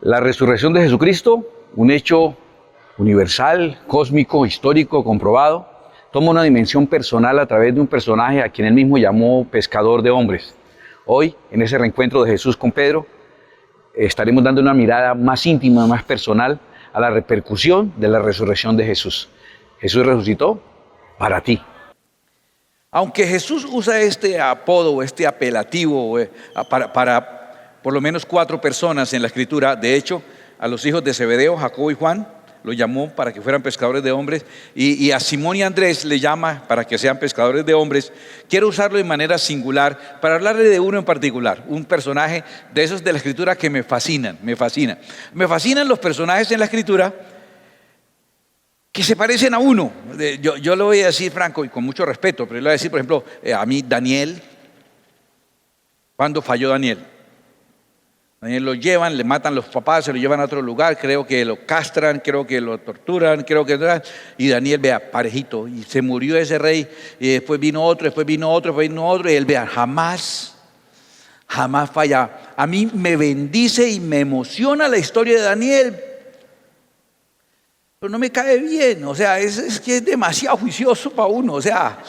La resurrección de Jesucristo, un hecho universal, cósmico, histórico, comprobado, toma una dimensión personal a través de un personaje a quien él mismo llamó pescador de hombres. Hoy, en ese reencuentro de Jesús con Pedro, estaremos dando una mirada más íntima, más personal a la repercusión de la resurrección de Jesús. Jesús resucitó para ti. Aunque Jesús usa este apodo, este apelativo para por lo menos 4 personas en la Escritura, de hecho, a los hijos de Zebedeo, Jacobo y Juan, los llamó para que fueran pescadores de hombres, y a Simón y Andrés le llama para que sean pescadores de hombres. Quiero usarlo de manera singular para hablarle de uno en particular, un personaje de esos de la Escritura que me fascinan. Me fascinan los personajes en la Escritura que se parecen a uno. Yo lo voy a decir franco y con mucho respeto, pero yo le voy a decir, por ejemplo, a mí Daniel. ¿Cuándo falló Daniel? Daniel lo llevan, le matan los papás, se lo llevan a otro lugar, creo que lo castran, creo que lo torturan, y Daniel, vea, parejito, y se murió ese rey, y después vino otro, y él, vea, jamás falla. A mí me bendice y me emociona la historia de Daniel, pero no me cae bien, o sea, es que es demasiado juicioso para uno, o sea,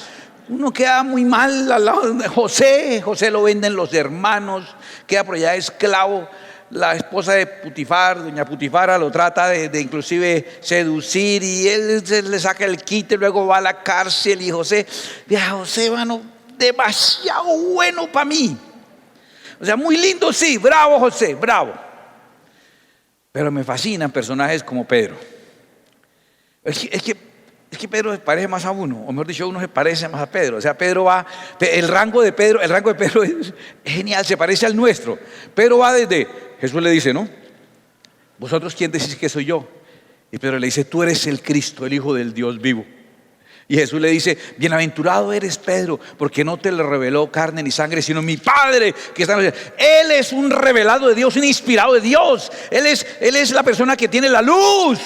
uno queda muy mal al lado de José lo venden los hermanos, queda por allá esclavo. La esposa de Putifar, doña Putifara, lo trata de inclusive seducir, y él le saca el quite, luego va a la cárcel, y José, mano, demasiado bueno para mí. O sea, muy lindo, sí, bravo José, bravo. Pero me fascinan personajes como Pedro. Es que Pedro se parece más a uno, o mejor dicho, uno se parece más a Pedro. O sea, el rango de Pedro es genial, se parece al nuestro. Pedro va desde, Jesús le dice, ¿no? ¿Vosotros quién decís que soy yo? Y Pedro le dice, tú eres el Cristo, el Hijo del Dios vivo. Y Jesús le dice, bienaventurado eres Pedro, porque no te lo reveló carne ni sangre, sino mi Padre que está en los cielos. Él es un revelado de Dios, un inspirado de Dios. Él es la persona que tiene la luz.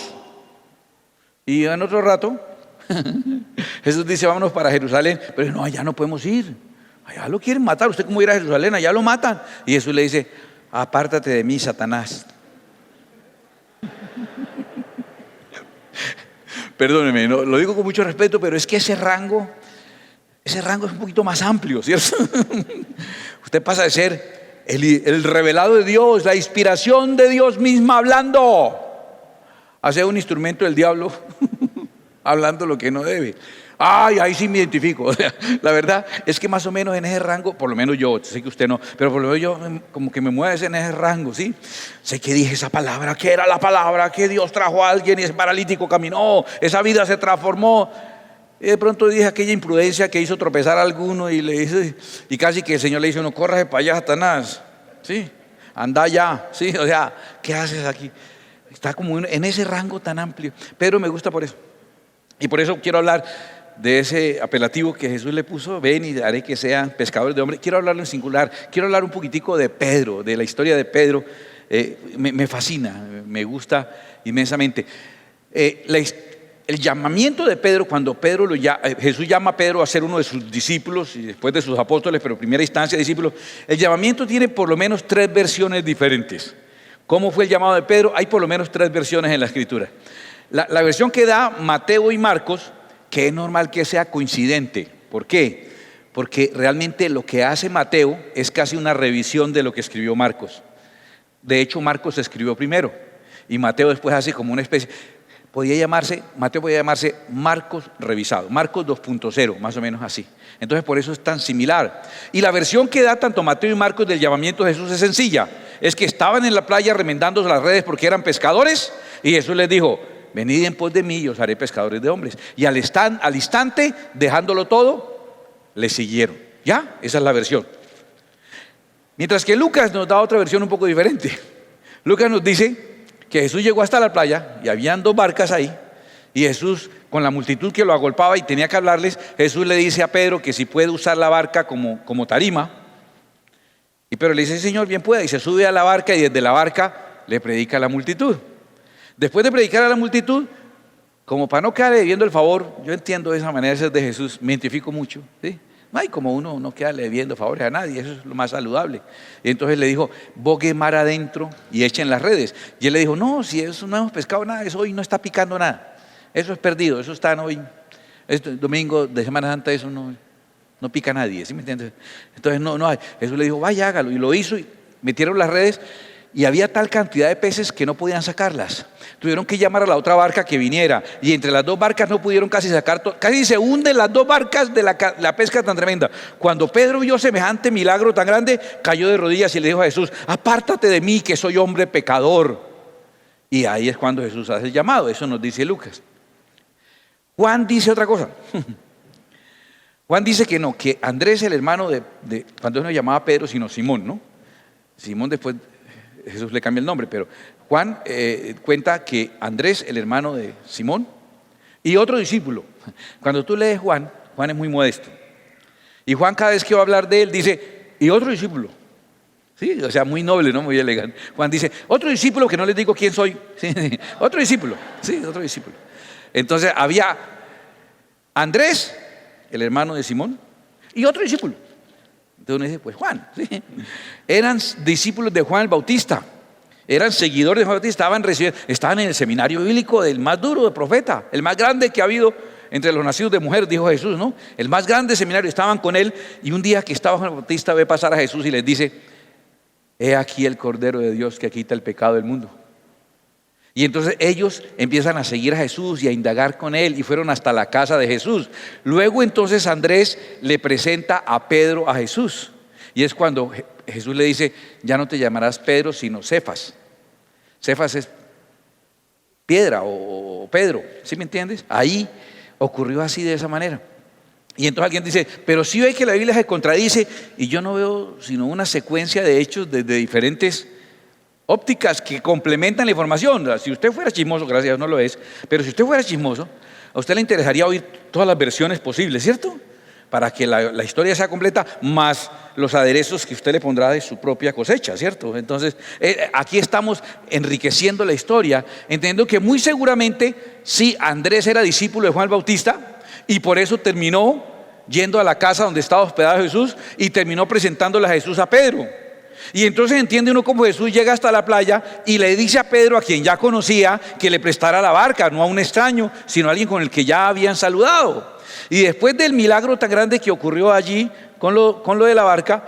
Y en otro rato Jesús dice, vámonos para Jerusalén. Pero no, allá no podemos ir, allá lo quieren matar. ¿Usted cómo irá a Jerusalén? Allá lo matan. Y Jesús le dice, apártate de mí, Satanás. Perdóneme, no, lo digo con mucho respeto, pero es que ese rango es un poquito más amplio, ¿cierto? Usted pasa de ser el revelado de Dios, la inspiración de Dios misma hablando, a ser un instrumento del diablo hablando lo que no debe. Ay, ahí sí me identifico. O sea, la verdad es que más o menos en ese rango, por lo menos yo, sé que usted no, pero por lo menos yo como que me muevo en ese rango, ¿sí? Sé que dije esa palabra, que era la palabra que Dios trajo a alguien y ese paralítico caminó, esa vida se transformó. Y de pronto dije aquella imprudencia que hizo tropezar a alguno y le dice, y casi que el Señor le dice, no, córrase para allá, Satanás, ¿sí? Anda allá, ¿sí? O sea, ¿qué haces aquí? Está como en ese rango tan amplio. Pero me gusta por eso. Y por eso quiero hablar de ese apelativo que Jesús le puso, ven y haré que sean pescadores de hombres. Quiero hablarlo en singular, quiero hablar un poquitico de Pedro, de la historia de Pedro. Me fascina, me gusta inmensamente. El llamamiento de Pedro, cuando Jesús llama a Pedro a ser uno de sus discípulos y después de sus apóstoles, pero en primera instancia discípulos, el llamamiento tiene por lo menos 3 versiones diferentes. ¿Cómo fue el llamado de Pedro? Hay por lo menos 3 versiones en la Escritura. La versión que da Mateo y Marcos, que es normal que sea coincidente. ¿Por qué? Porque realmente lo que hace Mateo es casi una revisión de lo que escribió Marcos. De hecho, Marcos escribió primero y Mateo después hace como una especie. Mateo podía llamarse Marcos revisado, Marcos 2.0, más o menos así. Entonces por eso es tan similar. Y la versión que da tanto Mateo y Marcos del llamamiento de Jesús es sencilla. Es que estaban en la playa remendándose las redes porque eran pescadores y Jesús les dijo, venid en pos de mí y os haré pescadores de hombres. Y al instante, dejándolo todo, le siguieron. ¿Ya? Esa es la versión. Mientras que Lucas nos da otra versión un poco diferente. Lucas nos dice que Jesús llegó hasta la playa y habían 2 barcas ahí. Y Jesús, con la multitud que lo agolpaba y tenía que hablarles, Jesús le dice a Pedro que si puede usar la barca como tarima. Y Pedro le dice, Señor, bien pueda. Y se sube a la barca y desde la barca le predica a la multitud. Después de predicar a la multitud, como para no quedar debiendo el favor, yo entiendo esa manera de ser de Jesús, me identifico mucho, ¿sí? Ay, como uno no queda debiendo favores a nadie, eso es lo más saludable. Y entonces le dijo, bogue mar adentro y echen las redes. Y él le dijo, no, si eso no hemos pescado nada, eso hoy no está picando nada. Eso es perdido, eso está hoy. Este domingo de Semana Santa eso no pica a nadie, ¿sí me entiendes? Entonces no hay. Jesús le dijo, vaya, hágalo. Y lo hizo y metieron las redes y había tal cantidad de peces que no podían sacarlas. Tuvieron que llamar a la otra barca que viniera y entre las dos barcas no pudieron casi sacar, casi se hunden las dos barcas de la pesca tan tremenda. Cuando Pedro vio semejante milagro tan grande, cayó de rodillas y le dijo a Jesús, apártate de mí que soy hombre pecador. Y ahí es cuando Jesús hace el llamado, eso nos dice Lucas. Juan dice otra cosa. Juan dice que no, que Andrés, el hermano cuando no llamaba Pedro, sino Simón, ¿no? Simón después Jesús le cambia el nombre, pero Juan cuenta que Andrés, el hermano de Simón, y otro discípulo. Cuando tú lees Juan es muy modesto. Y Juan cada vez que va a hablar de él dice, y otro discípulo. Sí, o sea, muy noble, ¿no? Muy elegante. Juan dice, otro discípulo que no les digo quién soy. Sí, otro discípulo. Sí, otro discípulo. Entonces había Andrés, el hermano de Simón, y otro discípulo. Entonces uno dice, pues Juan. ¿Sí? Eran discípulos de Juan el Bautista, eran seguidores de Juan el Bautista, estaban en el seminario bíblico del más duro de profeta, el más grande que ha habido entre los nacidos de mujer, dijo Jesús, ¿no? El más grande seminario, estaban con él, y un día que estaba Juan el Bautista ve pasar a Jesús y les dice, he aquí el Cordero de Dios que quita el pecado del mundo. Y entonces ellos empiezan a seguir a Jesús y a indagar con él y fueron hasta la casa de Jesús. Luego entonces Andrés le presenta a Pedro a Jesús. Y es cuando Jesús le dice, ya no te llamarás Pedro sino Cefas. Cefas es piedra o Pedro, ¿sí me entiendes? Ahí ocurrió así de esa manera. Y entonces alguien dice, pero sí ve que la Biblia se contradice y yo no veo sino una secuencia de hechos de diferentes ópticas que complementan la información. Si usted fuera chismoso, gracias a Dios no lo es, pero si usted fuera chismoso, a usted le interesaría oír todas las versiones posibles, ¿cierto? Para que la historia sea completa, más los aderezos que usted le pondrá de su propia cosecha, ¿cierto? Entonces, aquí estamos enriqueciendo la historia, entendiendo que muy seguramente sí, Andrés era discípulo de Juan el Bautista y por eso terminó yendo a la casa donde estaba hospedado Jesús y terminó presentándole a Jesús a Pedro. Y entonces entiende uno cómo Jesús llega hasta la playa y le dice a Pedro, a quien ya conocía, que le prestara la barca, no a un extraño, sino a alguien con el que ya habían saludado. Y después del milagro tan grande que ocurrió allí con lo de la barca,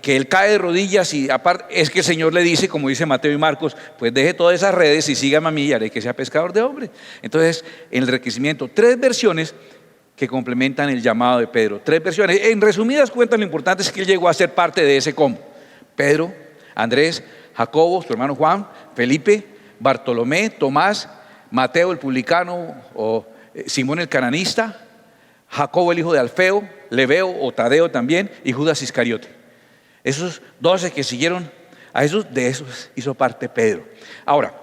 que él cae de rodillas y aparte es que el Señor le dice, como dice Mateo y Marcos, pues deje todas esas redes y sígame a mí y haré que sea pescador de hombres. Entonces, en el enriquecimiento, 3 versiones que complementan el llamado de Pedro. 3 versiones. En resumidas cuentas, lo importante es que él llegó a ser parte de ese combo. Pedro, Andrés, Jacobo, su hermano Juan, Felipe, Bartolomé, Tomás, Mateo el publicano o Simón el cananista, Jacobo el hijo de Alfeo, Lebeo o Tadeo también y Judas Iscariote. Esos 12 que siguieron a Jesús, de esos hizo parte Pedro. Ahora,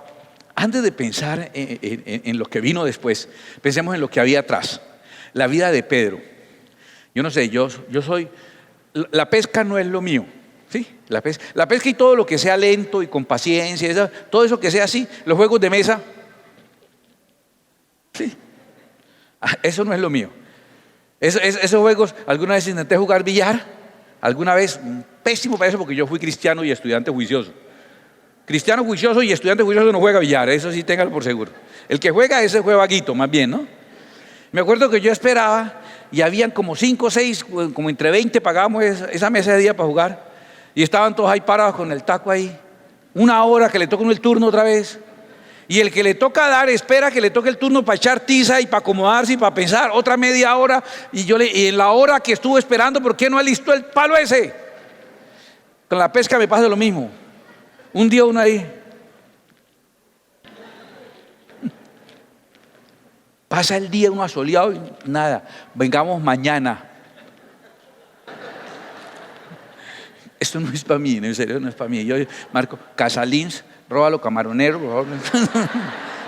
antes de pensar en lo que vino después, pensemos en lo que había atrás. La vida de Pedro. Yo no sé, yo soy, la pesca no es lo mío. Sí, la pesca y todo lo que sea lento y con paciencia, todo eso que sea así, los juegos de mesa, sí, eso no es lo mío. Esos juegos, alguna vez intenté jugar billar, alguna vez, pésimo para eso porque yo fui cristiano y estudiante juicioso. Cristiano juicioso y estudiante juicioso no juega billar, eso sí téngalo por seguro. El que juega, ese juega vaguito, más bien, ¿no? Me acuerdo que yo esperaba y habían como 5 o 6, como entre 20 pagábamos esa mesa de día para jugar. Y estaban todos ahí parados con el taco ahí. 1 hora que le toca uno el turno otra vez. Y el que le toca dar espera que le toque el turno para echar tiza y para acomodarse y para pensar. Otra media hora. Y en la hora que estuvo esperando, ¿por qué no alistó el palo ese? Con la pesca me pasa lo mismo. Un día uno ahí. Pasa el día uno asoleado y nada. Vengamos mañana. Esto no es para mí, en serio no es para mí. Yo marco Casalins, róbalo camaronero,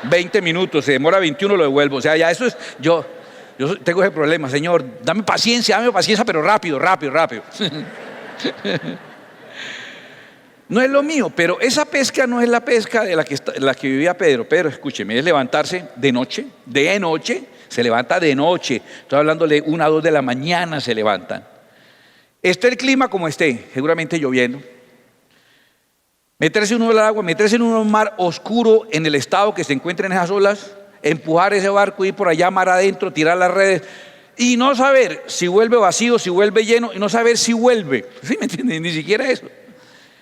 20 minutos, se demora 21, lo devuelvo. O sea, ya eso es, yo tengo ese problema, Señor, dame paciencia, pero rápido. No es lo mío, pero esa pesca no es la pesca de la que vivía Pedro. Pedro, escúcheme, es levantarse de noche, se levanta de noche. Estoy hablándole 1 a 2 de la mañana se levantan. Esté el clima como esté, seguramente lloviendo, meterse uno al agua, meterse en un mar oscuro en el estado que se encuentra en esas olas, empujar ese barco, ir por allá mar adentro, tirar las redes y no saber si vuelve vacío, si vuelve lleno y no saber si vuelve. ¿Sí me entienden? Ni siquiera eso.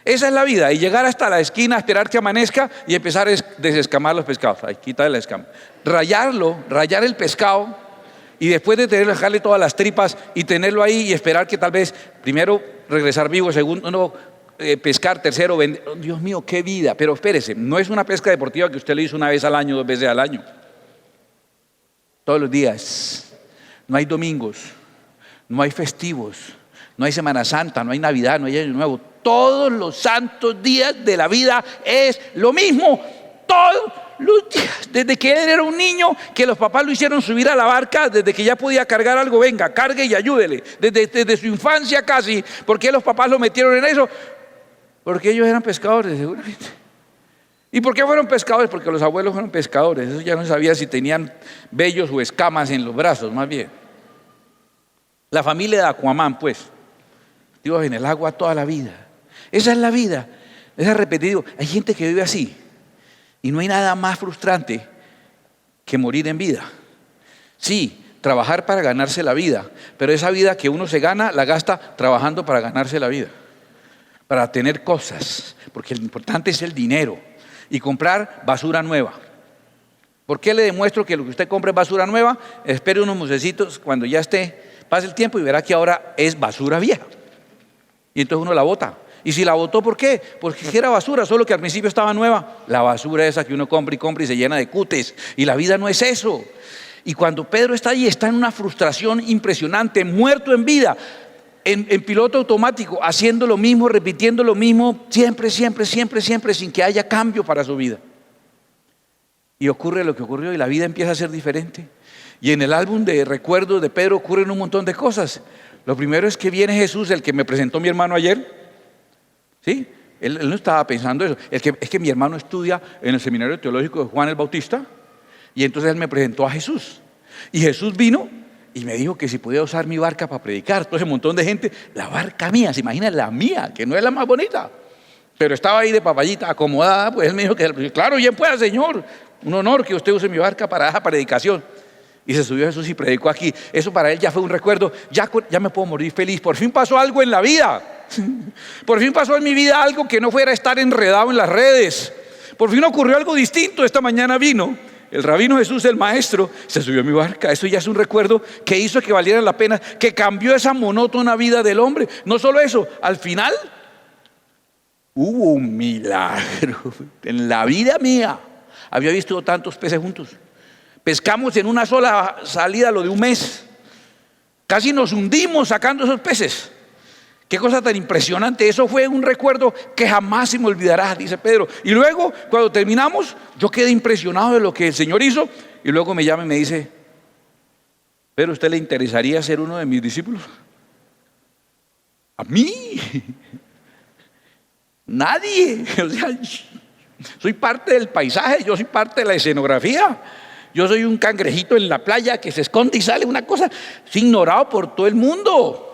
Esa es la vida, y llegar hasta la esquina, esperar que amanezca y empezar a desescamar los pescados. Ay, quítale la escama. Rayar el pescado y después de dejarle todas las tripas y tenerlo ahí y esperar que tal vez primero regresar vivo, segundo pescar, tercero vender. Oh, Dios mío, qué vida. Pero espérese, no es una pesca deportiva que usted lo hizo una vez al año, 2 veces al año. Todos los días. No hay domingos, no hay festivos, no hay Semana Santa, no hay Navidad, no hay Año Nuevo. Todos los santos días de la vida es lo mismo. Todos los días. Desde que él era un niño, que los papás lo hicieron subir a la barca, desde que ya podía cargar algo, venga, cargue y ayúdele. Desde su infancia casi. ¿Por qué los papás lo metieron en eso? Porque ellos eran pescadores, seguramente. ¿Y por qué fueron pescadores? Porque los abuelos fueron pescadores. Eso ya no sabía si tenían vellos o escamas en los brazos, más bien. La familia de Aquaman, pues. Dios, en el agua toda la vida. Esa es la vida. Es repetido. Hay gente que vive así. Y no hay nada más frustrante que morir en vida. Sí, trabajar para ganarse la vida. Pero esa vida que uno se gana, la gasta trabajando para ganarse la vida. Para tener cosas. Porque lo importante es el dinero. Y comprar basura nueva. ¿Por qué le demuestro que lo que usted compra es basura nueva? Espere unos mesecitos, cuando ya pase el tiempo y verá que ahora es basura vieja. Y entonces uno la bota. Y si la botó, ¿por qué? Porque era basura, solo que al principio estaba nueva. La basura esa que uno compra y se llena de cutes. Y la vida no es eso. Y cuando Pedro está allí, está en una frustración impresionante, muerto en vida. En piloto automático, haciendo lo mismo, repitiendo lo mismo, siempre, sin que haya cambio para su vida. Y ocurre lo que ocurrió y la vida empieza a ser diferente. Y en el álbum de recuerdos de Pedro ocurren un montón de cosas. Lo primero es que viene Jesús, el que me presentó mi hermano ayer. ¿Sí? Él no estaba pensando eso. Es que mi hermano estudia en el seminario teológico de Juan el Bautista. Y entonces él me presentó a Jesús. Y Jesús vino y me dijo que si podía usar mi barca para predicar. Entonces un montón de gente, la barca mía, se imagina la mía, que no es la más bonita, pero estaba ahí de papayita, acomodada. Pues él me dijo que claro, bien pueda, Señor, un honor que usted use mi barca para esa predicación. Y se subió Jesús y predicó aquí. Eso para él ya fue un recuerdo. Ya me puedo morir feliz. Por fin pasó algo en la vida. Por fin pasó en mi vida algo que no fuera estar enredado en las redes. Por fin ocurrió algo distinto. Esta mañana vino el rabino Jesús, el maestro, se subió a mi barca. Eso ya es un recuerdo que hizo que valiera la pena, que cambió esa monótona vida del hombre. No solo eso, al final hubo un milagro. En la vida mía había visto tantos peces juntos. Pescamos en una sola salida lo de un mes. Casi nos hundimos sacando esos peces. Qué cosa tan impresionante. Eso fue un recuerdo que jamás se me olvidará, dice Pedro. Y luego, cuando terminamos, yo quedé impresionado de lo que el Señor hizo. Y luego me llama y me dice: ¿pero a usted le interesaría ser uno de mis discípulos? ¿A mí? Nadie. O sea, soy parte del paisaje, yo soy parte de la escenografía. Yo soy un cangrejito en la playa que se esconde y sale una cosa. Soy ignorado por todo el mundo.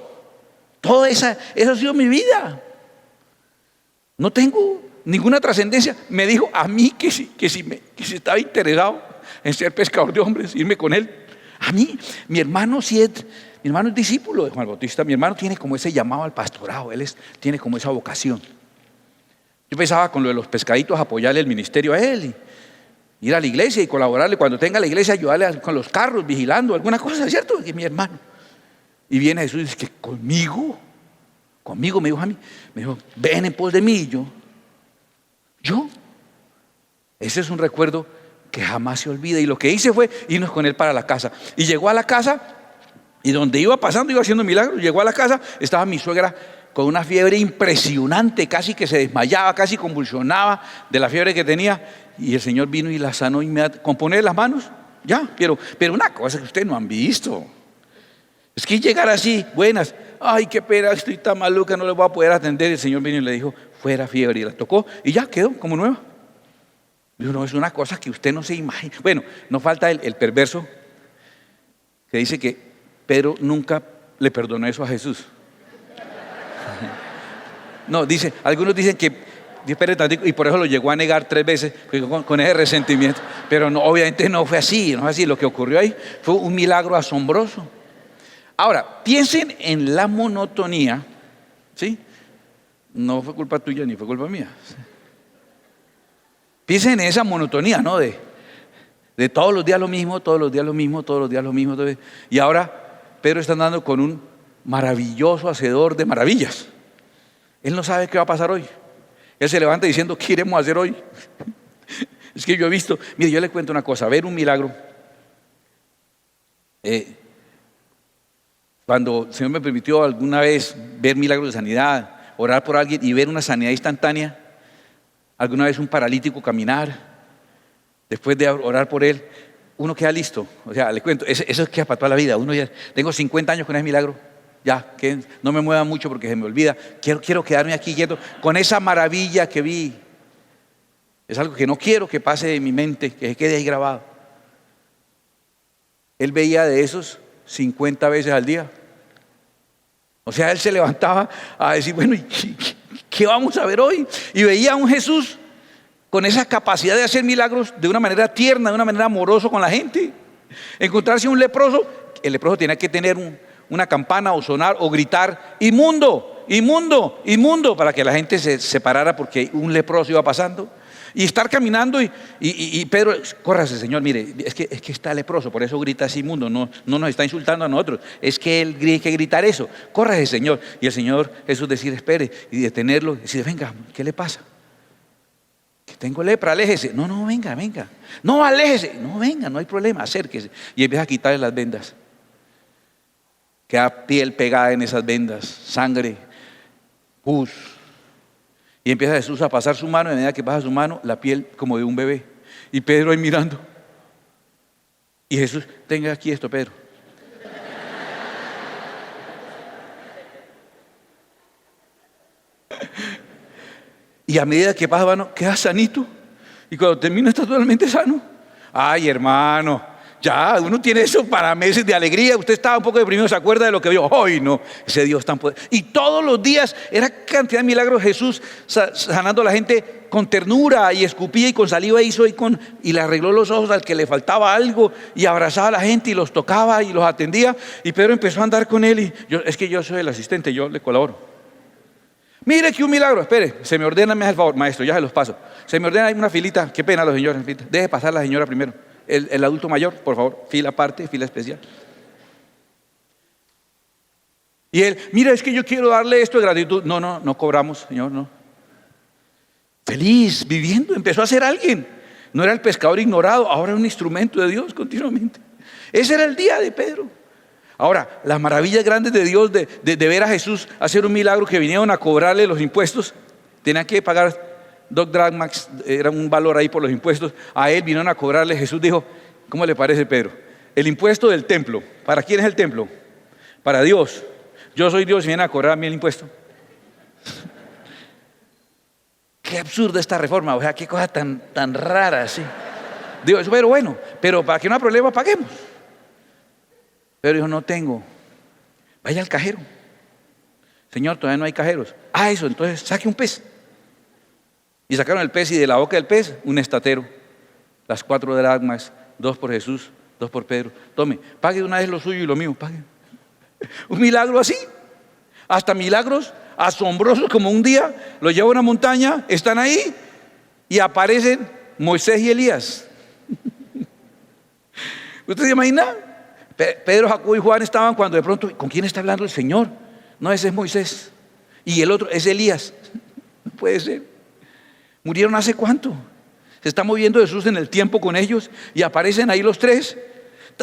Toda eso ha sido mi vida. No tengo ninguna trascendencia. Me dijo a mí que si estaba interesado en ser pescador de hombres, irme con él. A mí, mi hermano es discípulo de Juan Bautista. Mi hermano tiene como ese llamado al pastorado. Tiene como esa vocación. Yo pensaba con lo de los pescaditos apoyarle el ministerio a él, y ir a la iglesia y colaborarle cuando tenga la iglesia, ayudarle con los carros, vigilando alguna cosa, ¿cierto? Que mi hermano. Y viene Jesús y dice que conmigo me dijo a mí, me dijo: ven en pos de mí. Y yo, ese es un recuerdo que jamás se olvida. Y lo que hice fue irnos con él para la casa. Y llegó a la casa, y donde iba pasando, iba haciendo milagros. Llegó a la casa, estaba mi suegra con una fiebre impresionante, casi que se desmayaba, casi convulsionaba de la fiebre que tenía. Y el Señor vino y la sanó inmediatamente. Con poner las manos, ya. Pero una cosa que ustedes no han visto es que llegar así, buenas, ay, qué pena, estoy tan maluca, no le voy a poder atender. El Señor vino y le dijo: fuera fiebre. Y la tocó y ya quedó como nueva. Dijo: no, es una cosa que usted no se imagina. Bueno, no falta el perverso que dice que Pedro nunca le perdonó eso a Jesús. No, dice, algunos dicen que, espere tantito, y por eso lo llegó a negar 3 veces, con ese resentimiento. Pero no, obviamente no fue así, no fue así. Lo que ocurrió ahí fue un milagro asombroso. Ahora, piensen en la monotonía, ¿sí? No fue culpa tuya ni fue culpa mía. Piensen en esa monotonía, ¿no? De todos los días lo mismo, todos los días lo mismo, todos los días lo mismo. Y ahora Pedro está andando con un maravilloso hacedor de maravillas. Él no sabe qué va a pasar hoy. Él se levanta diciendo, ¿qué iremos a hacer hoy? Es que yo he visto, mire, yo le cuento una cosa, ver un milagro. Cuando el Señor me permitió alguna vez ver milagros de sanidad, orar por alguien y ver una sanidad instantánea, alguna vez un paralítico caminar, después de orar por él, uno queda listo. O sea, le cuento, eso queda para toda la vida. Uno ya, tengo 50 años con ese milagro, ya, que no me mueva mucho porque se me olvida. Quiero quedarme aquí quieto con esa maravilla que vi. Es algo que no quiero que pase de mi mente, que se quede ahí grabado. Él veía de esos 50 veces al día. O sea, él se levantaba a decir, bueno, ¿qué vamos a ver hoy? Y veía a un Jesús con esa capacidad de hacer milagros de una manera tierna, de una manera amorosa con la gente. Encontrarse un leproso, el leproso tenía que tener una campana o sonar o gritar, inmundo, inmundo, inmundo, para que la gente se separara porque un leproso iba pasando. Y estar caminando y Pedro, córrase, Señor, mire, es que está leproso, por eso grita así inmundo, no nos está insultando a nosotros, es que él tiene que gritar eso, córrase, Señor. Y el Señor Jesús decir, espere, y detenerlo, decir, venga, ¿qué le pasa? Que tengo lepra, aléjese. No, venga, no, aléjese, no, venga, no hay problema, acérquese. Y empieza a quitarle las vendas, queda piel pegada en esas vendas, sangre, pus. Y empieza Jesús a pasar su mano, y a medida que pasa su mano, la piel como de un bebé. Y Pedro ahí mirando. Y Jesús, tenga aquí esto, Pedro. Y a medida que pasa la mano, queda sanito. Y cuando termina está totalmente sano. Ay, hermano, ya, uno tiene eso para meses de alegría. Usted estaba un poco deprimido, se acuerda de lo que vio. ¡Ay, no! Ese Dios tan poderoso. Y todos los días era cantidad de milagros. Jesús sanando a la gente con ternura, y escupía y con saliva hizo y le arregló los ojos al que le faltaba algo, y abrazaba a la gente y los tocaba y los atendía. Y Pedro empezó a andar con él y es que yo soy el asistente, yo le colaboro. Mire que un milagro, espere, se me ordena, me hace el favor, maestro, ya se los paso. Se me ordena, hay una filita, qué pena los señores, deje pasar la señora primero. El adulto mayor, por favor, fila aparte, fila especial. Y él, mira, es que yo quiero darle esto de gratitud. No cobramos, Señor, no. Feliz, viviendo, empezó a ser alguien. No era el pescador ignorado, ahora era un instrumento de Dios continuamente. Ese era el día de Pedro. Ahora, las maravillas grandes de Dios de ver a Jesús hacer un milagro, que vinieron a cobrarle los impuestos, tenían que pagar 2 dracmas, era un valor ahí por los impuestos. A él vinieron a cobrarle. Jesús dijo, ¿cómo le parece, Pedro? El impuesto del templo. ¿Para quién es el templo? Para Dios. Yo soy Dios y vienen a cobrar a mí el impuesto. Qué absurda esta reforma, o sea, qué cosa tan rara, ¿sí? Digo, pero bueno, pero para que no haya problema, paguemos. Pero dijo, no tengo. Vaya al cajero. Señor, todavía no hay cajeros. Eso, entonces saque un pez. Y sacaron el pez, y de la boca del pez, un estatero. Las 4 dracmas, 2 por Jesús, 2 por Pedro. Tome, pague de una vez lo suyo y lo mío, pague. Un milagro así. Hasta milagros asombrosos, como un día lo lleva a una montaña, están ahí y aparecen Moisés y Elías. ¿Usted se imagina? Pedro, Jacobo y Juan estaban cuando de pronto, ¿con quién está hablando el Señor? No, ese es Moisés. Y el otro es Elías. No puede ser. ¿Murieron hace cuánto? Se está moviendo Jesús en el tiempo con ellos y aparecen ahí los 3.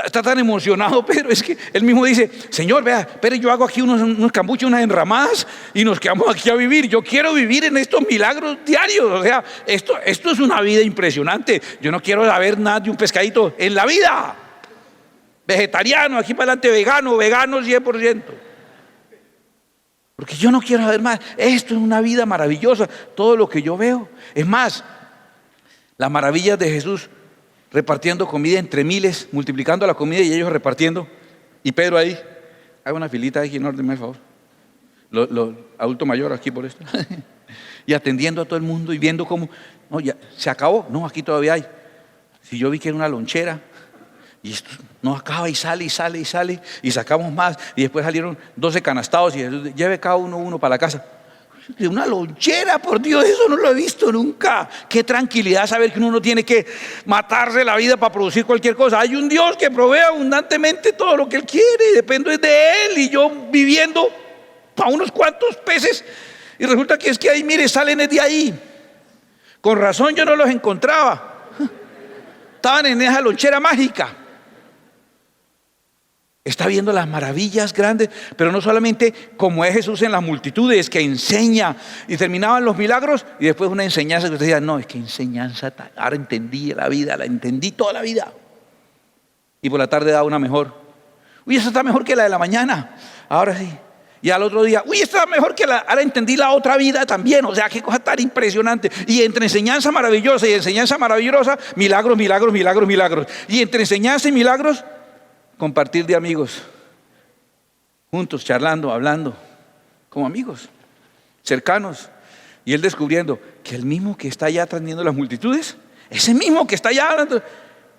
Está tan emocionado Pedro, es que él mismo dice, Señor, vea, pero yo hago aquí unos cambuches, unas enramadas, y nos quedamos aquí a vivir. Yo quiero vivir en estos milagros diarios. O sea, esto es una vida impresionante. Yo no quiero saber nada de un pescadito en la vida. Vegetariano, aquí para adelante vegano 100%. Porque yo no quiero saber más. Esto es una vida maravillosa, todo lo que yo veo. Es más, las maravillas de Jesús repartiendo comida entre miles, multiplicando la comida y ellos repartiendo. Y Pedro ahí, haga una filita aquí en orden, por favor. adulto mayor aquí por esto. Y atendiendo a todo el mundo y viendo cómo, no, ya se acabó, no, aquí todavía hay. Si yo vi que era una lonchera, y esto no acaba y sale, y sacamos más, y después salieron 12 canastados, y lleve cada uno para la casa. De una lonchera, por Dios, eso no lo he visto nunca. Qué tranquilidad saber que uno no tiene que matarse la vida para producir cualquier cosa. Hay un Dios que provee abundantemente todo lo que Él quiere, y dependo de Él, y yo viviendo para unos cuantos peces, y resulta que es que ahí, mire, salen de ahí. Con razón yo no los encontraba. Estaban en esa lonchera mágica. Está viendo las maravillas grandes, pero no solamente como es Jesús en las multitudes, que enseña, y terminaban los milagros, y después una enseñanza que usted decía, no, es que enseñanza, ahora entendí la vida, la entendí toda la vida. Y por la tarde daba una mejor. Uy, esa está mejor que la de la mañana, ahora sí. Y al otro día, uy, esta está mejor que ahora entendí la otra vida también. O sea, qué cosa tan impresionante. Y entre enseñanza maravillosa y enseñanza maravillosa, milagros. Y entre enseñanza y milagros, compartir de amigos, juntos, charlando, hablando, como amigos, cercanos. Y él descubriendo que el mismo que está allá atendiendo las multitudes, ese mismo que está allá hablando,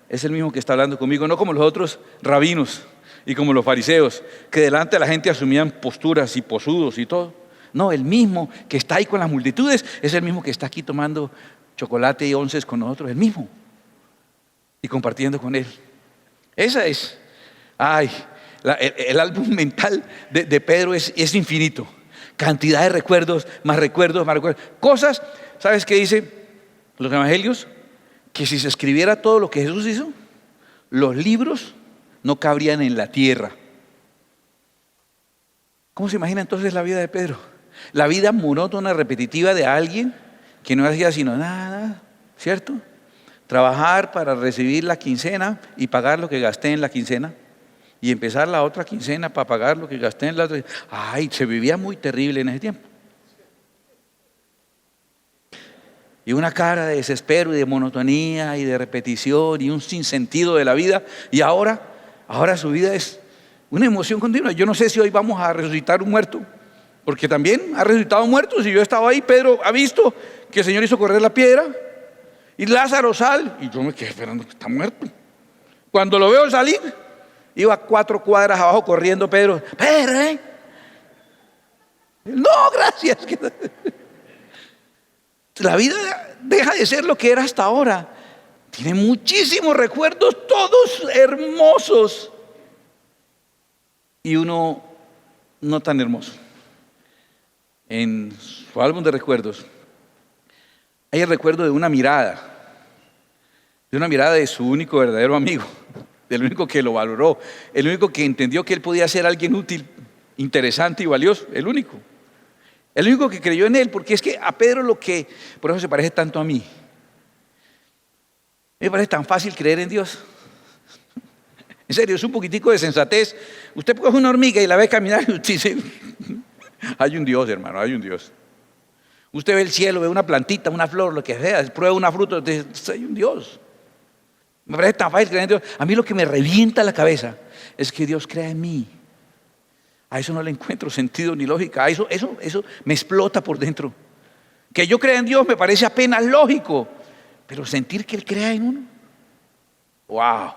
es el mismo que está hablando conmigo, no como los otros rabinos y como los fariseos, que delante de la gente asumían posturas y posudos y todo. No, el mismo que está ahí con las multitudes es el mismo que está aquí tomando chocolate y onces con nosotros, el mismo, y compartiendo con él. Esa es, el álbum mental de Pedro es infinito. Cantidad de recuerdos, más recuerdos. Cosas, ¿sabes qué dice los evangelios? Que si se escribiera todo lo que Jesús hizo, los libros no cabrían en la tierra. ¿Cómo se imagina entonces la vida de Pedro? La vida monótona, repetitiva de alguien que no hacía sino nada, ¿cierto? Trabajar para recibir la quincena y pagar lo que gasté en la quincena, y empezar la otra quincena para pagar lo que gasté en la otra. Se vivía muy terrible en ese tiempo. Y una cara de desespero y de monotonía y de repetición y un sinsentido de la vida. Y ahora su vida es una emoción continua. Yo no sé si hoy vamos a resucitar un muerto, porque también ha resucitado muertos. Y yo he estado ahí, Pedro ha visto que el Señor hizo correr la piedra y Lázaro sale, y yo me quedé esperando que está muerto. Cuando lo veo salir, iba 4 cuadras abajo corriendo Pedro. Pedro, no, gracias. La vida deja de ser lo que era hasta ahora. Tiene muchísimos recuerdos, todos hermosos, y uno no tan hermoso. En su álbum de recuerdos hay el recuerdo de una mirada de su único verdadero amigo, del único que lo valoró, el único que entendió que él podía ser alguien útil, interesante y valioso, el único que creyó en él. Porque es que a Pedro por eso se parece tanto a mí. Me parece tan fácil creer en Dios. En serio, es un poquitico de sensatez. Usted coge una hormiga y la ve caminar y usted dice, hay un Dios, hermano, hay un Dios. Usted ve el cielo, ve una plantita, una flor, lo que sea, prueba una fruta, usted dice, hay un Dios. Me parece tan fácil creer en Dios. A mí lo que me revienta la cabeza es que Dios crea en mí. A eso no le encuentro sentido ni lógica. Eso me explota por dentro. Que yo crea en Dios me parece apenas lógico, pero sentir que Él crea en uno, wow,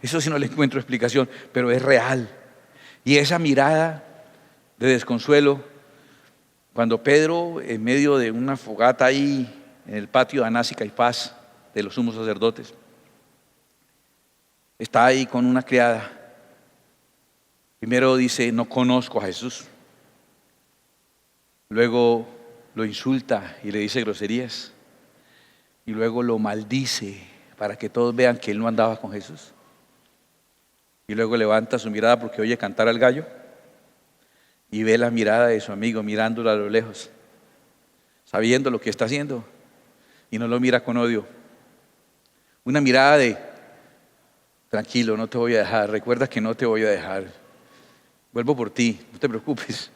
eso sí no le encuentro explicación, pero es real. Y esa mirada de desconsuelo, cuando Pedro, en medio de una fogata ahí en el patio de Anás y Caifás, de los sumos sacerdotes, está ahí con una criada. Primero dice, no conozco a Jesús. Luego lo insulta y le dice groserías. Y luego lo maldice para que todos vean que él no andaba con Jesús. Y luego levanta su mirada porque oye cantar al gallo y ve la mirada de su amigo mirándolo a lo lejos, sabiendo lo que está haciendo, y no lo mira con odio. Una mirada de tranquilo, no te voy a dejar, recuerda que no te voy a dejar, vuelvo por ti, no te preocupes.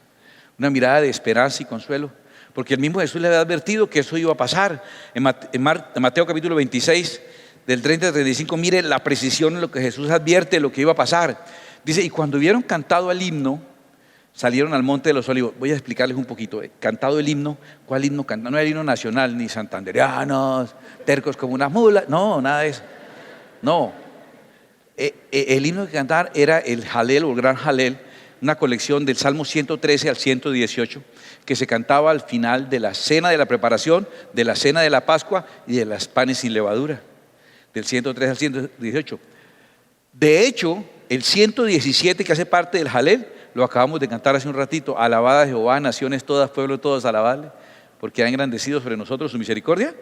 Una mirada de esperanza y consuelo, porque el mismo Jesús le había advertido que eso iba a pasar. En Mateo capítulo 26, del 30 al 35, mire la precisión en lo que Jesús advierte de lo que iba a pasar. Dice, y cuando hubieron cantado el himno, salieron al Monte de los Olivos. Voy a explicarles un poquito. Cantado el himno. ¿Cuál himno cantado? No era el himno nacional, ni santandereanos, tercos como unas mulas. No, nada de eso. No. El himno que cantaban era el Jalel o el Gran Jalel, una colección del Salmo 113 al 118, que se cantaba al final de la cena de la preparación, de la cena de la Pascua y de las panes sin levadura, del 113 al 118. De hecho, el 117, que hace parte del Jalel, lo acabamos de cantar hace un ratito. Alabad a Jehová, naciones todas, pueblo todos, alabadle, porque ha engrandecido sobre nosotros su misericordia.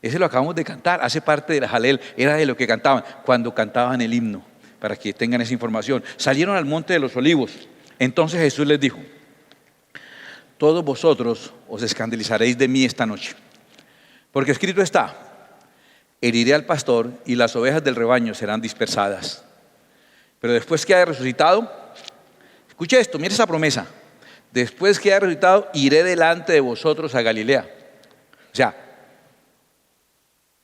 Ese lo acabamos de cantar, hace parte del Jalel, era de lo que cantaban cuando cantaban el himno, para que tengan esa información. Salieron al Monte de los Olivos. Entonces Jesús les dijo: todos vosotros os escandalizaréis de mí esta noche, porque escrito está: heriré al pastor y las ovejas del rebaño serán dispersadas. Pero después que haya resucitado, escuche esto, mire esa promesa: después que haya resucitado, iré delante de vosotros a Galilea. O sea,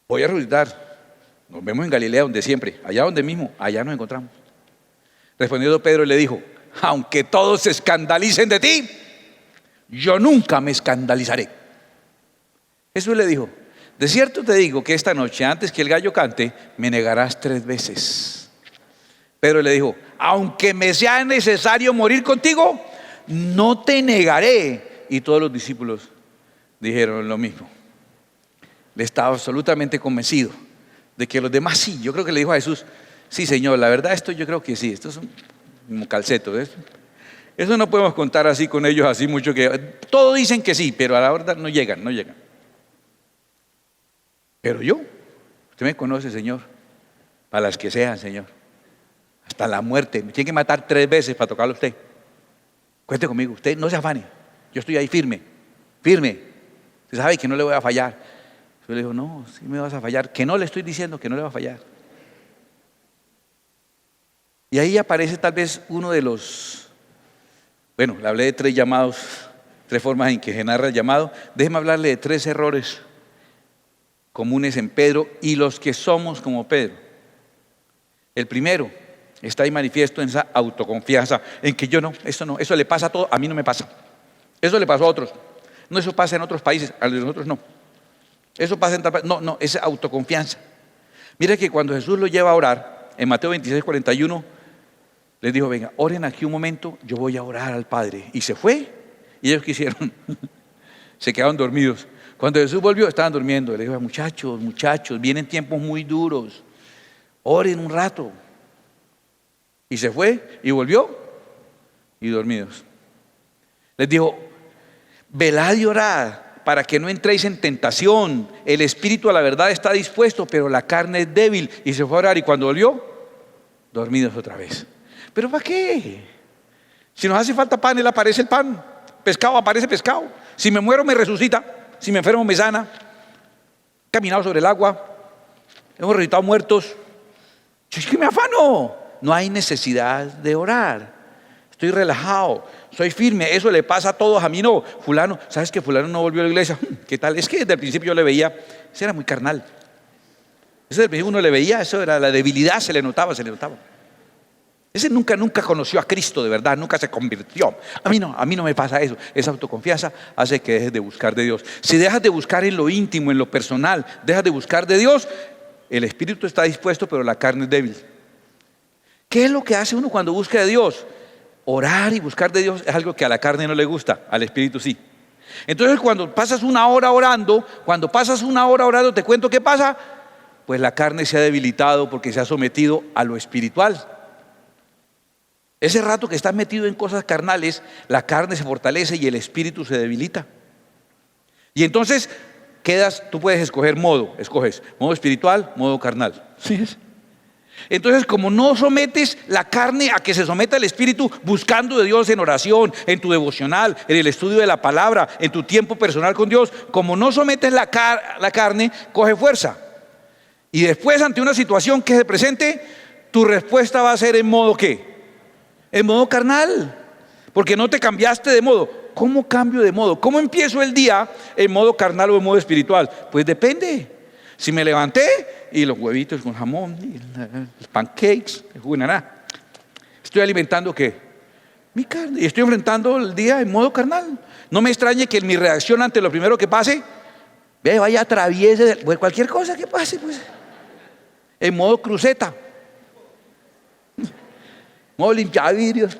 voy a resucitar. Nos vemos en Galilea, donde siempre, allá donde mismo, allá nos encontramos. Respondiendo Pedro le dijo: aunque todos se escandalicen de ti, yo nunca me escandalizaré. Jesús le dijo: de cierto te digo que esta noche, antes que el gallo cante, me negarás 3 veces. Pedro le dijo: aunque me sea necesario morir contigo, no te negaré. Y todos los discípulos dijeron lo mismo. Él estaba absolutamente convencido de que los demás sí. Yo creo que le dijo a Jesús: sí, Señor, la verdad esto yo creo que sí. Esto es un calceto. Eso no podemos contar así con ellos, así mucho que todos dicen que sí, pero a la verdad no llegan. Pero yo, usted me conoce, Señor, para las que sean, Señor, hasta la muerte. Me tiene que matar 3 veces para tocarlo a usted. Cuente conmigo, usted no se afane. Yo estoy ahí firme. Usted sabe que no le voy a fallar. Yo le digo: no, sí me vas a fallar. Que no le estoy diciendo que no le va a fallar. Y ahí aparece tal vez uno de los, bueno, le hablé de 3 llamados, 3 formas en que se narra el llamado. Déjeme hablarle de 3 errores comunes en Pedro y los que somos como Pedro. El primero está ahí manifiesto en esa autoconfianza, en que yo no, eso le pasa a todo, a mí no me pasa. Eso le pasó a otros. No, eso pasa en otros países, a nosotros no. Eso pasa en tal país. No, es autoconfianza. Mire que cuando Jesús lo lleva a orar, en Mateo 26, 41, les dijo: venga, oren aquí un momento, yo voy a orar al Padre. Y se fue, y ellos ¿qué hicieron? Se quedaron dormidos. Cuando Jesús volvió, estaban durmiendo. Le dijo: muchachos, vienen tiempos muy duros, oren un rato. Y se fue, y volvió, y dormidos. Les dijo: velad y orad, para que no entréis en tentación. El espíritu a la verdad está dispuesto, pero la carne es débil. Y se fue a orar, y cuando volvió, dormidos otra vez. ¿Pero para qué? Si nos hace falta pan, Él aparece el pan. Pescado, aparece pescado. Si me muero, me resucita. Si me enfermo, me sana. He caminado sobre el agua. Hemos resucitado muertos. Es que me afano. No hay necesidad de orar. Estoy relajado, soy firme. Eso le pasa a todos, a mí no. Fulano, ¿sabes que fulano no volvió a la iglesia? ¿Qué tal? Es que desde el principio yo le veía, ese era muy carnal. Ese desde el principio uno le veía, eso era la debilidad, se le notaba. Ese nunca conoció a Cristo de verdad, nunca se convirtió. A mí no me pasa eso. Esa autoconfianza hace que dejes de buscar de Dios. Si dejas de buscar en lo íntimo, en lo personal, dejas de buscar de Dios, el espíritu está dispuesto, pero la carne es débil. ¿Qué es lo que hace uno cuando busca de Dios? Orar y buscar de Dios es algo que a la carne no le gusta, al espíritu sí. Entonces cuando pasas una hora orando, te cuento qué pasa. Pues la carne se ha debilitado porque se ha sometido a lo espiritual. Ese rato que estás metido en cosas carnales, la carne se fortalece y el espíritu se debilita. Y entonces tú puedes escoges modo espiritual, modo carnal. ¿Sí? Entonces, como no sometes la carne a que se someta el espíritu, buscando de Dios en oración, en tu devocional, en el estudio de la palabra, en tu tiempo personal con Dios, como no sometes la carne, coge fuerza. Y después, ante una situación que se presente, tu respuesta va a ser en modo ¿qué? En modo carnal, porque no te cambiaste de modo. ¿Cómo cambio de modo? ¿Cómo empiezo el día en modo carnal o en modo espiritual? Pues depende. Si me levanté y los huevitos con jamón, y los pancakes, el jugo de naranja, estoy alimentando ¿qué? Mi carne. Y estoy enfrentando el día en modo carnal. No me extrañe que mi reacción ante lo primero que pase, vaya, atraviese, pues cualquier cosa que pase, pues. En modo cruceta. Modo limpiavidrios.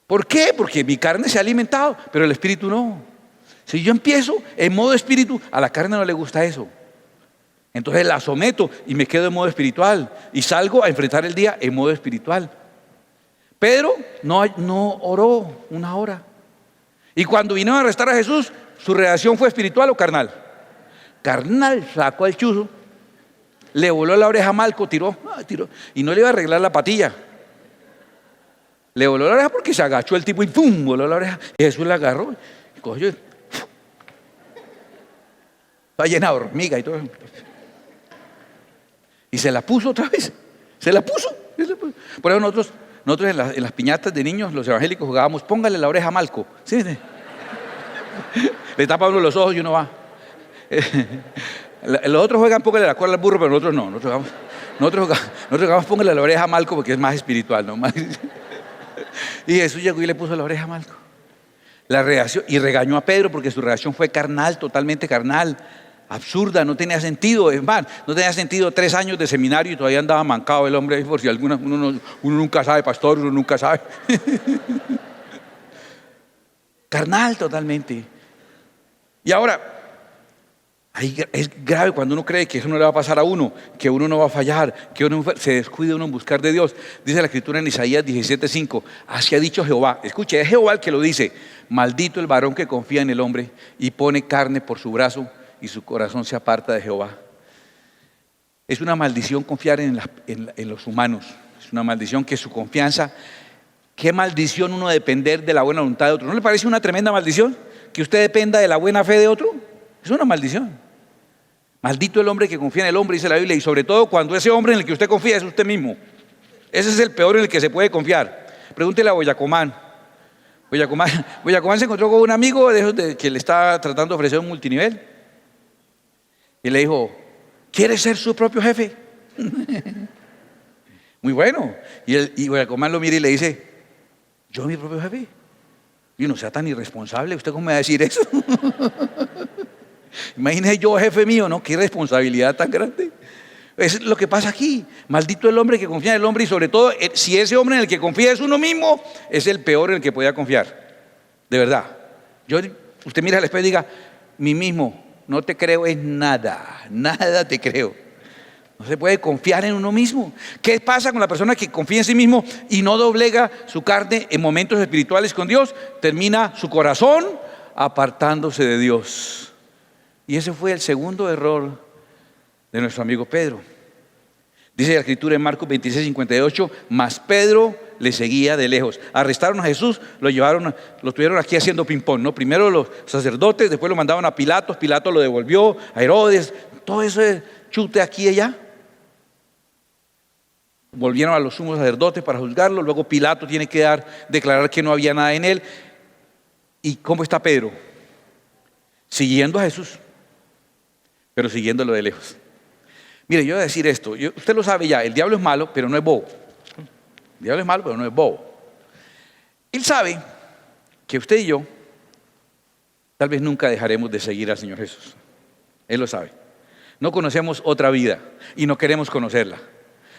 ¿Por qué? Porque mi carne se ha alimentado, pero el espíritu no. Si yo empiezo en modo espíritu, a la carne no le gusta eso. Entonces la someto y me quedo en modo espiritual. Y salgo a enfrentar el día en modo espiritual. Pedro no oró una hora. Y cuando vinieron a arrestar a Jesús, ¿su reacción fue espiritual o carnal? Carnal, sacó el chuzo, le voló la oreja a Malco, tiró. Y no le iba a arreglar la patilla. Le voló la oreja porque se agachó el tipo y ¡pum! Voló la oreja. Y Jesús la agarró y cogió. Está llena de hormiga y todo. Y se la puso otra vez. Se la puso. Por eso nosotros en las piñatas de niños, los evangélicos, jugábamos, póngale la oreja a Malco. ¿Sí? Le tapa uno los ojos y uno va. Los otros juegan, póngale la cola al burro, pero nosotros no. Nosotros jugamos, póngale la oreja a Malco porque es más espiritual, ¿no? Y Jesús llegó y le puso la oreja a Malco. La reacción, y regañó a Pedro porque su reacción fue carnal, totalmente carnal, absurda, no tenía sentido. Es más, no tenía sentido 3 años de seminario y todavía andaba mancado el hombre, por si uno nunca sabe, pastor, uno nunca sabe. Carnal totalmente. Y ahora, ahí es grave cuando uno cree que eso no le va a pasar a uno, que uno no va a fallar, que uno se descuide uno en buscar de Dios. Dice la escritura en Isaías 17:5, así ha dicho Jehová. Escuche, es Jehová el que lo dice: maldito el varón que confía en el hombre y pone carne por su brazo y su corazón se aparta de Jehová. Es una maldición confiar en los humanos. Es una maldición que su confianza. Qué maldición uno depender de la buena voluntad de otro. ¿No le parece una tremenda maldición? Que usted dependa de la buena fe de otro. Es una maldición. Maldito el hombre que confía en el hombre, dice la Biblia, y sobre todo cuando ese hombre en el que usted confía es usted mismo. Ese es el peor en el que se puede confiar. Pregúntele a Boyacomán. Boyacomán se encontró con un amigo de esos que le estaba tratando de ofrecer un multinivel. Y le dijo: ¿quiere ser su propio jefe? Muy bueno. Y Boyacomán lo mira y le dice: ¿yo mi propio jefe? Y no sea tan irresponsable, ¿usted cómo me va a decir eso? Imagínese yo, jefe mío, ¿no? Qué responsabilidad tan grande. Es lo que pasa aquí. Maldito el hombre que confía en el hombre, y sobre todo, si ese hombre en el que confía es uno mismo, es el peor en el que podía confiar. De verdad. Usted mira al espejo y diga: mí mismo, no te creo en nada, nada te creo. No se puede confiar en uno mismo. ¿Qué pasa con la persona que confía en sí mismo y no doblega su carne en momentos espirituales con Dios? Termina su corazón apartándose de Dios. Y ese fue el segundo error de nuestro amigo Pedro. Dice la escritura en Marcos 26:58, mas Pedro le seguía de lejos. Arrestaron a Jesús, lo tuvieron aquí haciendo ping-pong, ¿no? Primero los sacerdotes, después lo mandaban a Pilato, Pilato lo devolvió a Herodes, todo eso es chute aquí y allá. Volvieron a los sumos sacerdotes para juzgarlo, luego Pilato tiene que declarar que no había nada en él. ¿Y cómo está Pedro? Siguiendo a Jesús, pero siguiéndolo de lejos. Mire, yo voy a decir esto, usted lo sabe ya, el diablo es malo, pero no es bobo. El diablo es malo, pero no es bobo. Él sabe que usted y yo tal vez nunca dejaremos de seguir al Señor Jesús. Él lo sabe. No conocemos otra vida y no queremos conocerla.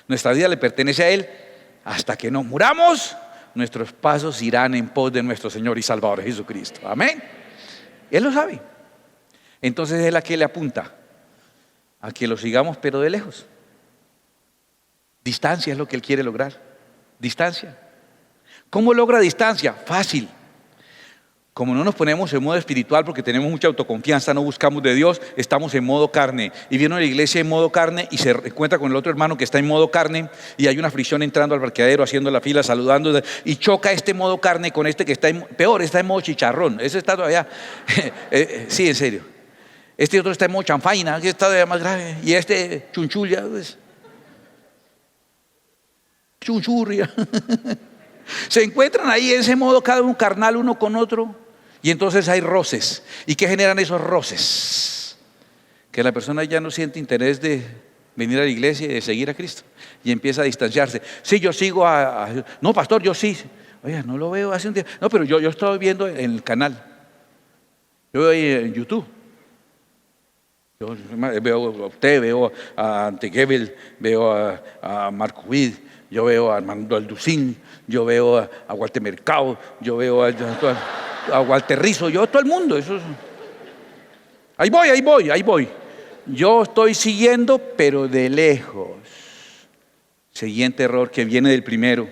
Nuestra vida le pertenece a Él. Hasta que no muramos, nuestros pasos irán en pos de nuestro Señor y Salvador Jesucristo. Amén. Él lo sabe. Entonces Él a qué le apunta: a que lo sigamos pero de lejos. Distancia es lo que Él quiere lograr. Distancia. ¿Cómo logra distancia? Fácil. Como no nos ponemos en modo espiritual porque tenemos mucha autoconfianza, no buscamos de Dios, estamos en modo carne. Y viene a la iglesia en modo carne y se encuentra con el otro hermano que está en modo carne, y hay una fricción entrando al parqueadero, haciendo la fila, saludando, y choca este modo carne con este que está peor, está en modo chicharrón. Ese está todavía, sí, en serio. Este otro está en modo chanfaina, que está todavía más grave. Y este chunchulla, pues, chunchurria. Se encuentran ahí en ese modo cada uno carnal uno con otro, y entonces hay roces. ¿Y qué generan esos roces? Que la persona ya no siente interés de venir a la iglesia y de seguir a Cristo. Y empieza a distanciarse. Sí, yo sigo no, pastor, yo sí. Oiga, no lo veo hace un día. No, pero yo estoy viendo en el canal. Yo veo ahí en YouTube. Yo veo a usted, veo a Antegebel, veo a Marco Witt, yo veo a Armando Alducín, yo veo a Walter Mercado, yo veo a Walter Rizzo, yo todo el mundo. Ahí voy. Yo estoy siguiendo, pero de lejos. Siguiente error que viene del primero.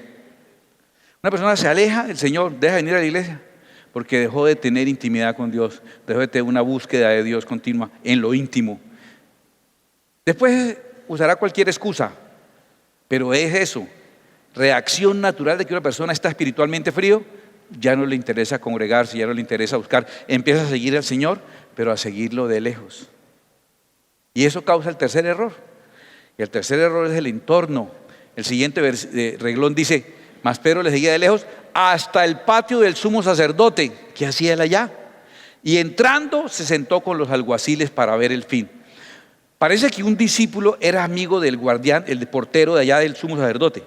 Una persona se aleja del Señor, deja de venir a la iglesia, porque dejó de tener intimidad con Dios, dejó de tener una búsqueda de Dios continua en lo íntimo. Después usará cualquier excusa, pero es eso, reacción natural de que una persona está espiritualmente frío, ya no le interesa congregarse, ya no le interesa buscar, empieza a seguir al Señor, pero a seguirlo de lejos. Y eso causa el tercer error. Y el tercer error es el entorno. El siguiente reglón dice: mas Pedro le seguía de lejos hasta el patio del sumo sacerdote. ¿Qué hacía él allá? Y entrando se sentó con los alguaciles para ver el fin. Parece que un discípulo era amigo del guardián, el portero de allá del sumo sacerdote.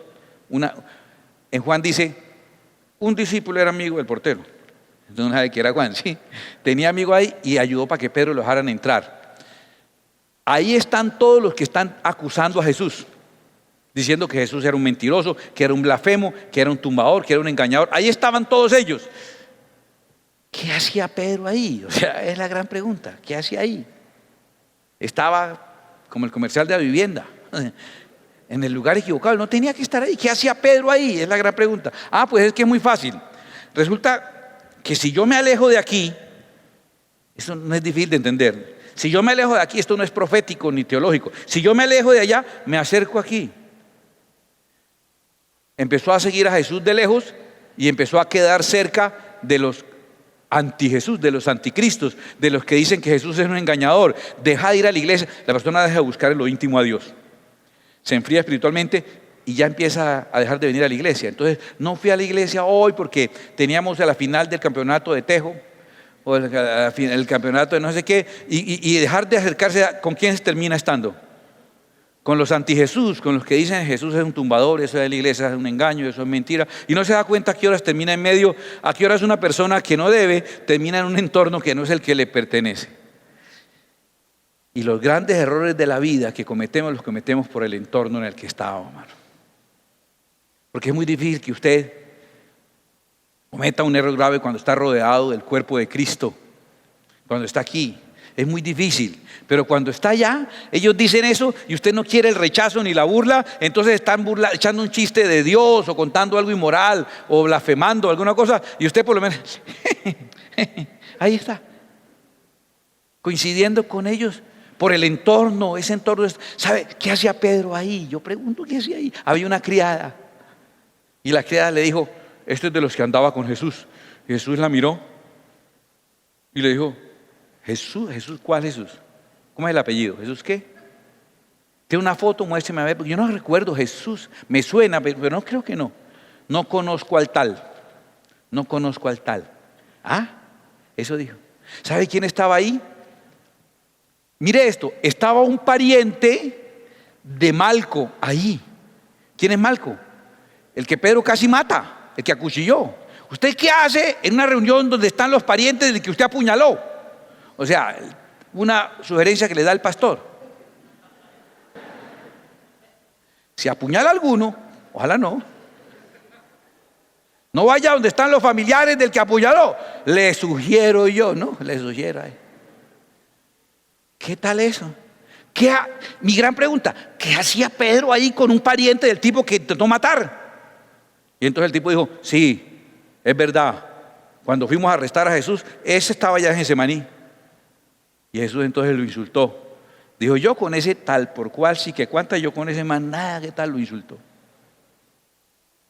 En Juan dice, un discípulo era amigo del portero. Entonces no sabe que era Juan, ¿sí? Tenía amigo ahí y ayudó para que Pedro lo dejaran entrar. Ahí están todos los que están acusando a Jesús, diciendo que Jesús era un mentiroso, que era un blasfemo, que era un tumbador, que era un engañador. Ahí estaban todos ellos. ¿Qué hacía Pedro ahí? O sea, es la gran pregunta. ¿Qué hacía ahí? Estaba como el comercial de la vivienda, en el lugar equivocado. No tenía que estar ahí. ¿Qué hacía Pedro ahí? Es la gran pregunta. Pues es que es muy fácil. Resulta que si yo me alejo de aquí, eso no es difícil de entender. Si yo me alejo de aquí, esto no es profético ni teológico. Si yo me alejo de allá, me acerco aquí. Empezó a seguir a Jesús de lejos y empezó a quedar cerca de los anti-Jesús, de los anticristos, de los que dicen que Jesús es un engañador. Deja de ir a la iglesia, la persona deja de buscar en lo íntimo a Dios. Se enfría espiritualmente y ya empieza a dejar de venir a la iglesia. Entonces, no fui a la iglesia hoy porque teníamos a la final del campeonato de tejo, o el campeonato de no sé qué, y dejar de acercarse ¿con quién se termina estando? Con los anti-Jesús, con los que dicen Jesús es un tumbador, eso de la iglesia es un engaño, eso es mentira, y no se da cuenta a qué horas termina en medio, a qué horas una persona que no debe termina en un entorno que no es el que le pertenece. Y los grandes errores de la vida que cometemos, los cometemos por el entorno en el que estamos, hermano. Porque es muy difícil que usted cometa un error grave cuando está rodeado del cuerpo de Cristo, cuando está aquí. Es muy difícil, pero cuando está allá, ellos dicen eso y usted no quiere el rechazo ni la burla, entonces están echando un chiste de Dios o contando algo inmoral o blasfemando alguna cosa y usted por lo menos, ahí está, coincidiendo con ellos por el entorno, ese entorno. ¿Sabe qué hacía Pedro ahí? Yo pregunto, ¿qué hacía ahí? Había una criada y la criada le dijo, este es de los que andaba con Jesús. Y Jesús la miró y le dijo, Jesús, ¿cuál Jesús? ¿Cómo es el apellido? ¿Jesús qué? ¿Tiene una foto? Muéstrame a ver, porque yo no recuerdo Jesús, me suena, pero no creo que no. No conozco al tal. Eso dijo. ¿Sabe quién estaba ahí? Mire esto, estaba un pariente de Malco ahí. ¿Quién es Malco? El que Pedro casi mata, el que acuchilló. ¿Usted qué hace en una reunión donde están los parientes del que usted apuñaló? O sea, una sugerencia que le da el pastor. Si apuñala a alguno, ojalá no. No vaya donde están los familiares del que apuñaló. Le sugiero yo, ¿no? Le sugiero. ¿Qué tal eso? Mi gran pregunta, ¿qué hacía Pedro ahí con un pariente del tipo que intentó matar? Y entonces el tipo dijo, sí, es verdad. Cuando fuimos a arrestar a Jesús, ese estaba allá en Getsemaní. Y Jesús entonces lo insultó. Dijo, yo con ese tal por cual sí que cuanta, yo con ese más nada, ¿qué tal? Lo insultó.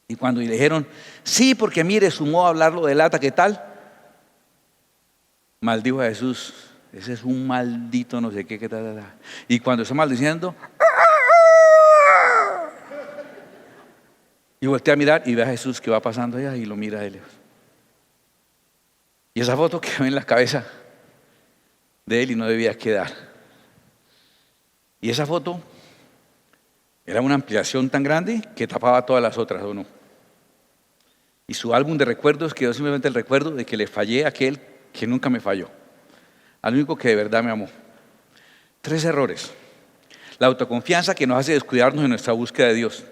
Y cuando le dijeron, sí, porque mire, su modo de hablar lo delata, ¿qué tal? Maldijo a Jesús, ese es un maldito no sé qué tal. Y cuando está maldiciendo, y voltea a mirar y ve a Jesús que va pasando allá y lo mira de lejos. Y esa foto quedó en la cabeza de él y no debía quedar. Y esa foto Era una ampliación tan grande que tapaba todas las otras, ¿o no? Y su álbum de recuerdos quedó simplemente el recuerdo de que le fallé a aquel que nunca me falló, al único que de verdad me amó. 3 errores. La autoconfianza, que nos hace descuidarnos en nuestra búsqueda de Dios,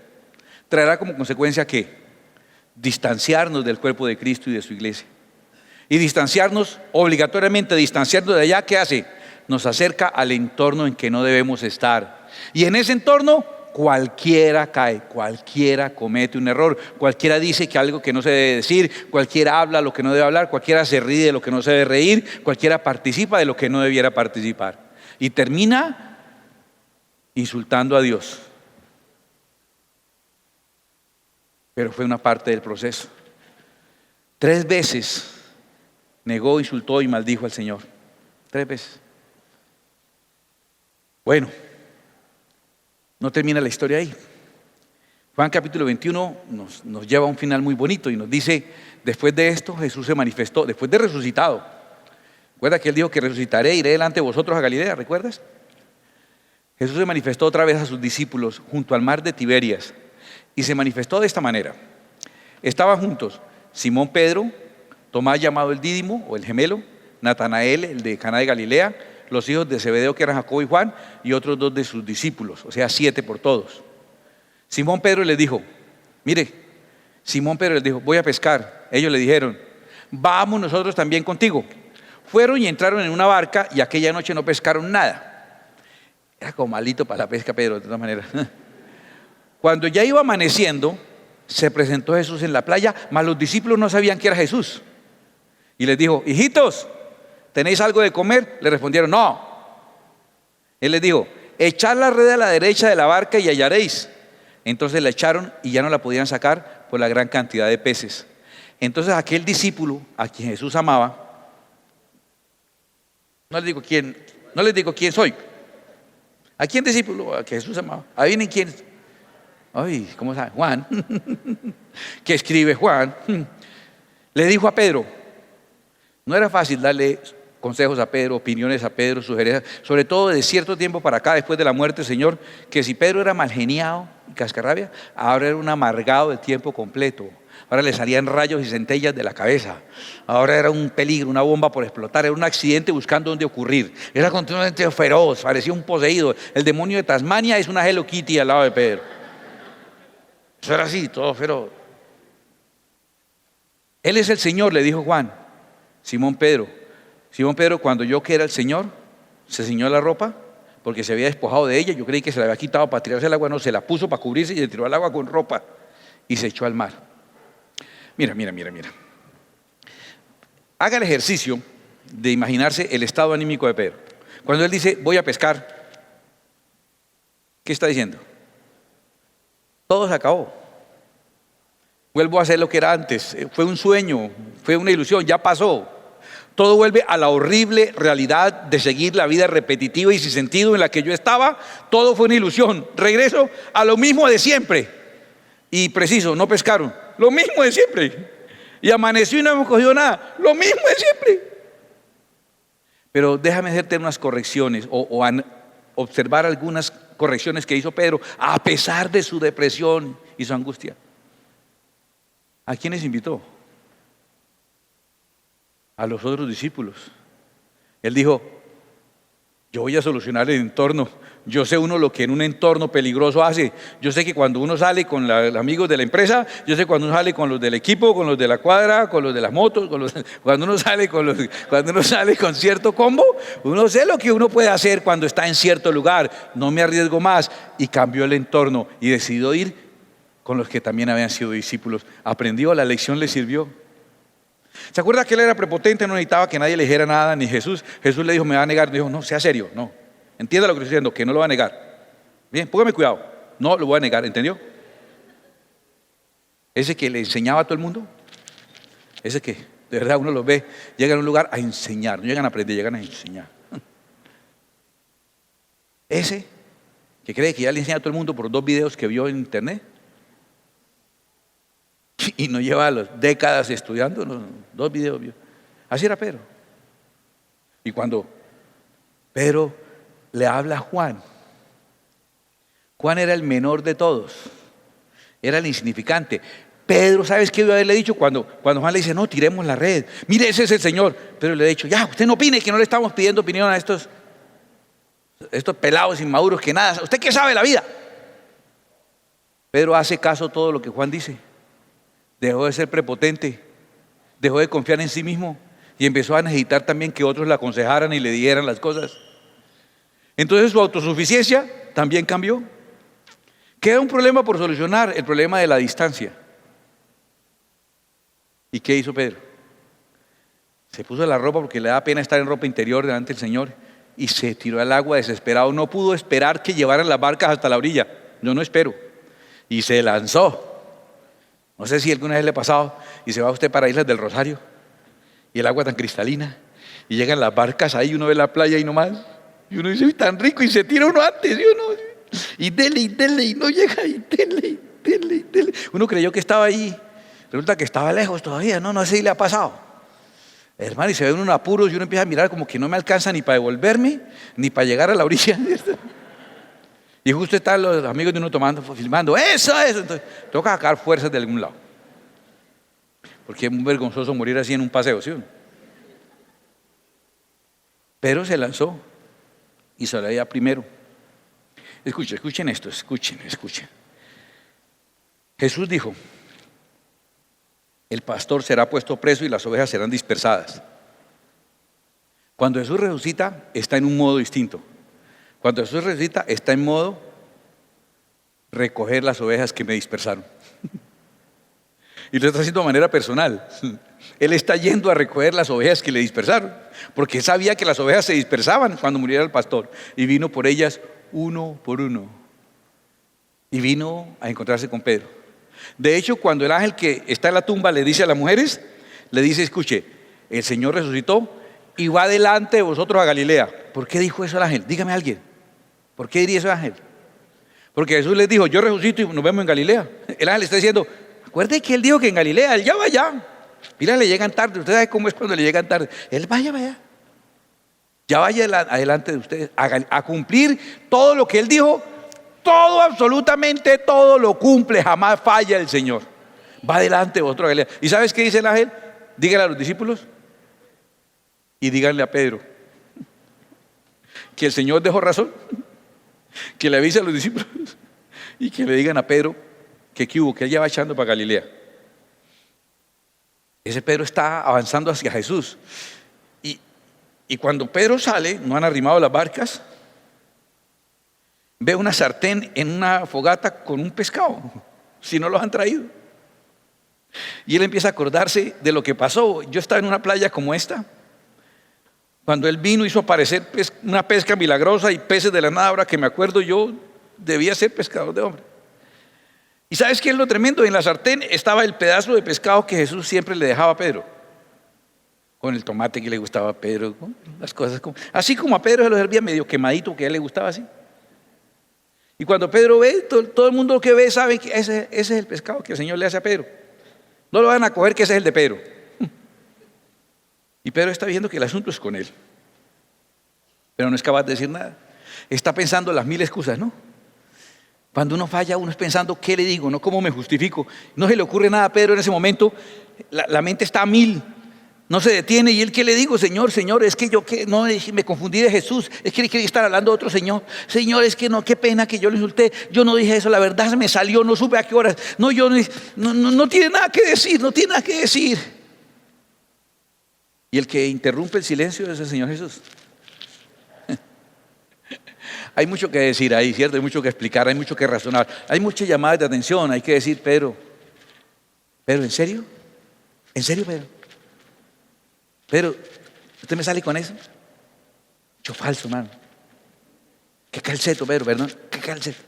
traerá como consecuencia que distanciarnos del cuerpo de Cristo y de su iglesia. Y distanciarnos, obligatoriamente distanciarnos de allá, ¿qué hace? Nos acerca al entorno en que no debemos estar. Y en ese entorno cualquiera cae, cualquiera comete un error, cualquiera dice que algo que no se debe decir, cualquiera habla lo que no debe hablar, cualquiera se ríe de lo que no se debe reír, cualquiera participa de lo que no debiera participar. Y termina insultando a Dios. Pero fue una parte del proceso. 3 veces negó, insultó y maldijo al Señor. 3 veces. Bueno, no termina la historia ahí. Juan capítulo 21 nos lleva a un final muy bonito y nos dice, después de esto Jesús se manifestó, después de resucitado. ¿Recuerda que Él dijo que resucitaré, iré delante de vosotros a Galilea? ¿Recuerdas? Jesús se manifestó otra vez a sus discípulos junto al mar de Tiberias y se manifestó de esta manera. Estaban juntos Simón Pedro, Tomás llamado el Dídimo o el gemelo, Natanael, el de Caná de Galilea, los hijos de Zebedeo que eran Jacobo y Juan y otros 2 de sus discípulos, o sea 7 por todos. Simón Pedro les dijo, Simón Pedro les dijo, voy a pescar. Ellos le dijeron, vamos nosotros también contigo. Fueron y entraron en una barca y aquella noche no pescaron nada. Era como malito para la pesca, Pedro, de todas maneras. Cuando ya iba amaneciendo, se presentó Jesús en la playa, mas los discípulos no sabían que era Jesús. Y les dijo, hijitos, ¿tenéis algo de comer? Le respondieron, no. Él les dijo, echad la red a la derecha de la barca y hallaréis. Entonces la echaron y ya no la podían sacar por la gran cantidad de peces. Entonces aquel discípulo a quien Jesús amaba, no les digo quién soy. ¿A quién discípulo? A que Jesús amaba. Adivinen quién. Ay, ¿cómo sabe? Juan. Que escribe Juan. Le dijo a Pedro. No era fácil darle consejos a Pedro, opiniones a Pedro, sugerencias, sobre todo de cierto tiempo para acá, después de la muerte del Señor, que si Pedro era malgeniado y cascarrabia, ahora era un amargado de tiempo completo. Ahora le salían rayos y centellas de la cabeza. Ahora era un peligro, una bomba por explotar, era un accidente buscando dónde ocurrir. Era continuamente feroz, parecía un poseído. El demonio de Tasmania es una Hello Kitty al lado de Pedro. Eso era así, todo feroz. Él es el Señor, le dijo Juan. Simón Pedro, cuando yo que era el Señor, se ciñó la ropa porque se había despojado de ella. Yo creí que se la había quitado para tirarse al agua, no, se la puso para cubrirse y se tiró al agua con ropa y se echó al mar. Mira. Haga el ejercicio de imaginarse el estado anímico de Pedro. Cuando él dice, voy a pescar, ¿qué está diciendo? Todo se acabó. Vuelvo a hacer lo que era antes. Fue un sueño, fue una ilusión, ya pasó. Todo vuelve a la horrible realidad de seguir la vida repetitiva y sin sentido en la que yo estaba. Todo fue una ilusión. Regreso a lo mismo de siempre. Y preciso, no pescaron. Lo mismo de siempre. Y amaneció y no hemos cogido nada. Lo mismo de siempre. Pero déjame hacerte unas correcciones o observar algunas correcciones que hizo Pedro a pesar de su depresión y su angustia. ¿A quiénes invitó? A los otros discípulos. Él dijo, yo voy a solucionar el entorno. Yo sé uno lo que en un entorno peligroso hace. Yo sé que cuando uno sale con los amigos de la empresa, yo sé cuando uno sale con los del equipo, con los de la cuadra, con los de las motos, cuando uno sale con cierto combo, uno sé lo que uno puede hacer cuando está en cierto lugar. No me arriesgo más. Y cambió el entorno y decidió ir con los que también habían sido discípulos. Aprendió, la lección le sirvió. ¿Se acuerda que él era prepotente? No necesitaba que nadie le dijera nada, ni Jesús. Jesús le dijo, me va a negar. Dijo, no, sea serio, no. Entienda lo que estoy diciendo, que no lo va a negar. Bien, póngame cuidado. No lo voy a negar, ¿entendió? Ese que le enseñaba a todo el mundo, ese que de verdad uno los ve, llegan a un lugar a enseñar, no llegan a aprender, llegan a enseñar. Ese que cree que ya le enseña a todo el mundo por 2 videos que vio en internet y no lleva décadas estudiando, 2 videos vio. Así era Pedro. Y cuando Pedro le habla a Juan, Juan era el menor de todos, era el insignificante. Pedro, ¿sabes qué debe haberle dicho cuando Juan le dice, no, tiremos la red? Mire, ese es el Señor. Pedro le ha dicho, ya, usted no opine, que no le estamos pidiendo opinión a estos pelados inmaduros que nada. ¿Usted qué sabe de la vida? Pedro hace caso a todo lo que Juan dice. Dejó de ser prepotente, dejó de confiar en sí mismo y empezó a necesitar también que otros le aconsejaran y le dieran las cosas. Entonces su autosuficiencia también cambió. Queda un problema por solucionar, el problema de la distancia. ¿Y qué hizo Pedro? Se puso la ropa porque le da pena estar en ropa interior delante del Señor y se tiró al agua desesperado. No pudo esperar que llevaran las barcas hasta la orilla. Yo no espero. Y se lanzó. No sé si alguna vez le ha pasado y se va usted para Islas del Rosario y el agua tan cristalina y llegan las barcas ahí, uno ve la playa y no más. Y uno dice, uy, tan rico, y se tira uno antes, ¿sí o no? Y dele, y no llega, y dele. Uno creyó que estaba ahí. Resulta que estaba lejos todavía, no sé si le ha pasado. Hermano, y se ven unos apuros y uno empieza a mirar como que no me alcanza ni para devolverme, ni para llegar a la orilla. Y justo están los amigos de uno tomando, filmando, eso. Entonces, toca sacar fuerzas de algún lado. Porque es muy vergonzoso morir así en un paseo, ¿sí? Pero se lanzó y se la veía primero. Escuchen esto, escuchen. Jesús dijo, el pastor será puesto preso y las ovejas serán dispersadas. Cuando Jesús resucita, está en un modo distinto. Cuando Jesús resucita, está en modo recoger las ovejas que me dispersaron. Y lo está haciendo de manera personal. Él está yendo a recoger las ovejas que le dispersaron, porque él sabía que las ovejas se dispersaban cuando muriera el pastor, y vino por ellas uno por uno. Y vino a encontrarse con Pedro. De hecho, cuando el ángel que está en la tumba le dice a las mujeres, le dice, escuche, el Señor resucitó y va delante de vosotros a Galilea. ¿Por qué dijo eso el ángel? Dígame alguien. ¿Por qué diría eso el ángel? Porque Jesús les dijo, yo resucito y nos vemos en Galilea. El ángel está diciendo, acuérdate que él dijo que en Galilea, él ya va allá. Mira, le llegan tarde. Usted sabe cómo es cuando le llegan tarde. Él vaya. Ya vaya adelante de ustedes a cumplir todo lo que él dijo. Todo, absolutamente todo lo cumple. Jamás falla el Señor. Va adelante de vosotros a Galilea. ¿Y sabes qué dice el ángel? Dígale a los discípulos y díganle a Pedro que el Señor dejó razón, que le avise a los discípulos y que le digan a Pedro que hubo, que él ya va echando para Galilea. Ese Pedro está avanzando hacia Jesús. Y cuando Pedro sale, no han arrimado las barcas, ve una sartén en una fogata con un pescado, si no los han traído. Y él empieza a acordarse de lo que pasó. Yo estaba en una playa como esta, cuando él vino, hizo aparecer una pesca milagrosa y peces de la nada. Ahora que me acuerdo, yo debía ser pescador de hombre. ¿Y sabes qué es lo tremendo? En la sartén estaba el pedazo de pescado que Jesús siempre le dejaba a Pedro, con el tomate que le gustaba a Pedro, con las cosas así como a Pedro se lo servía medio quemadito, que a él le gustaba así. Y cuando Pedro ve, todo el mundo que ve sabe que ese es el pescado que el Señor le hace a Pedro. No lo van a coger que ese es el de Pedro. Y Pedro está viendo que el asunto es con él, pero no es capaz de decir nada. Está pensando las mil excusas, ¿no? Cuando uno falla, uno es pensando, ¿qué le digo? ¿No? ¿Cómo me justifico? No se le ocurre nada a Pedro en ese momento. La mente está a mil. No se detiene. ¿Y él qué le digo? Señor, es que yo no me confundí de Jesús. Es que quería estar hablando de otro Señor. Señor, es que no, qué pena que yo le insulté. Yo no dije eso, la verdad se me salió, no supe a qué horas. No, no tiene nada que decir, no tiene nada que decir. Y el que interrumpe el silencio es el Señor Jesús. Hay mucho que decir ahí, ¿cierto? Hay mucho que explicar, hay mucho que razonar. Hay muchas llamadas de atención, hay que decir, Pedro, ¿en serio? ¿En serio, Pedro? Pedro, ¿usted me sale con eso? Mucho falso, hermano. Qué calceto, Pedro, ¿verdad? Qué calceto.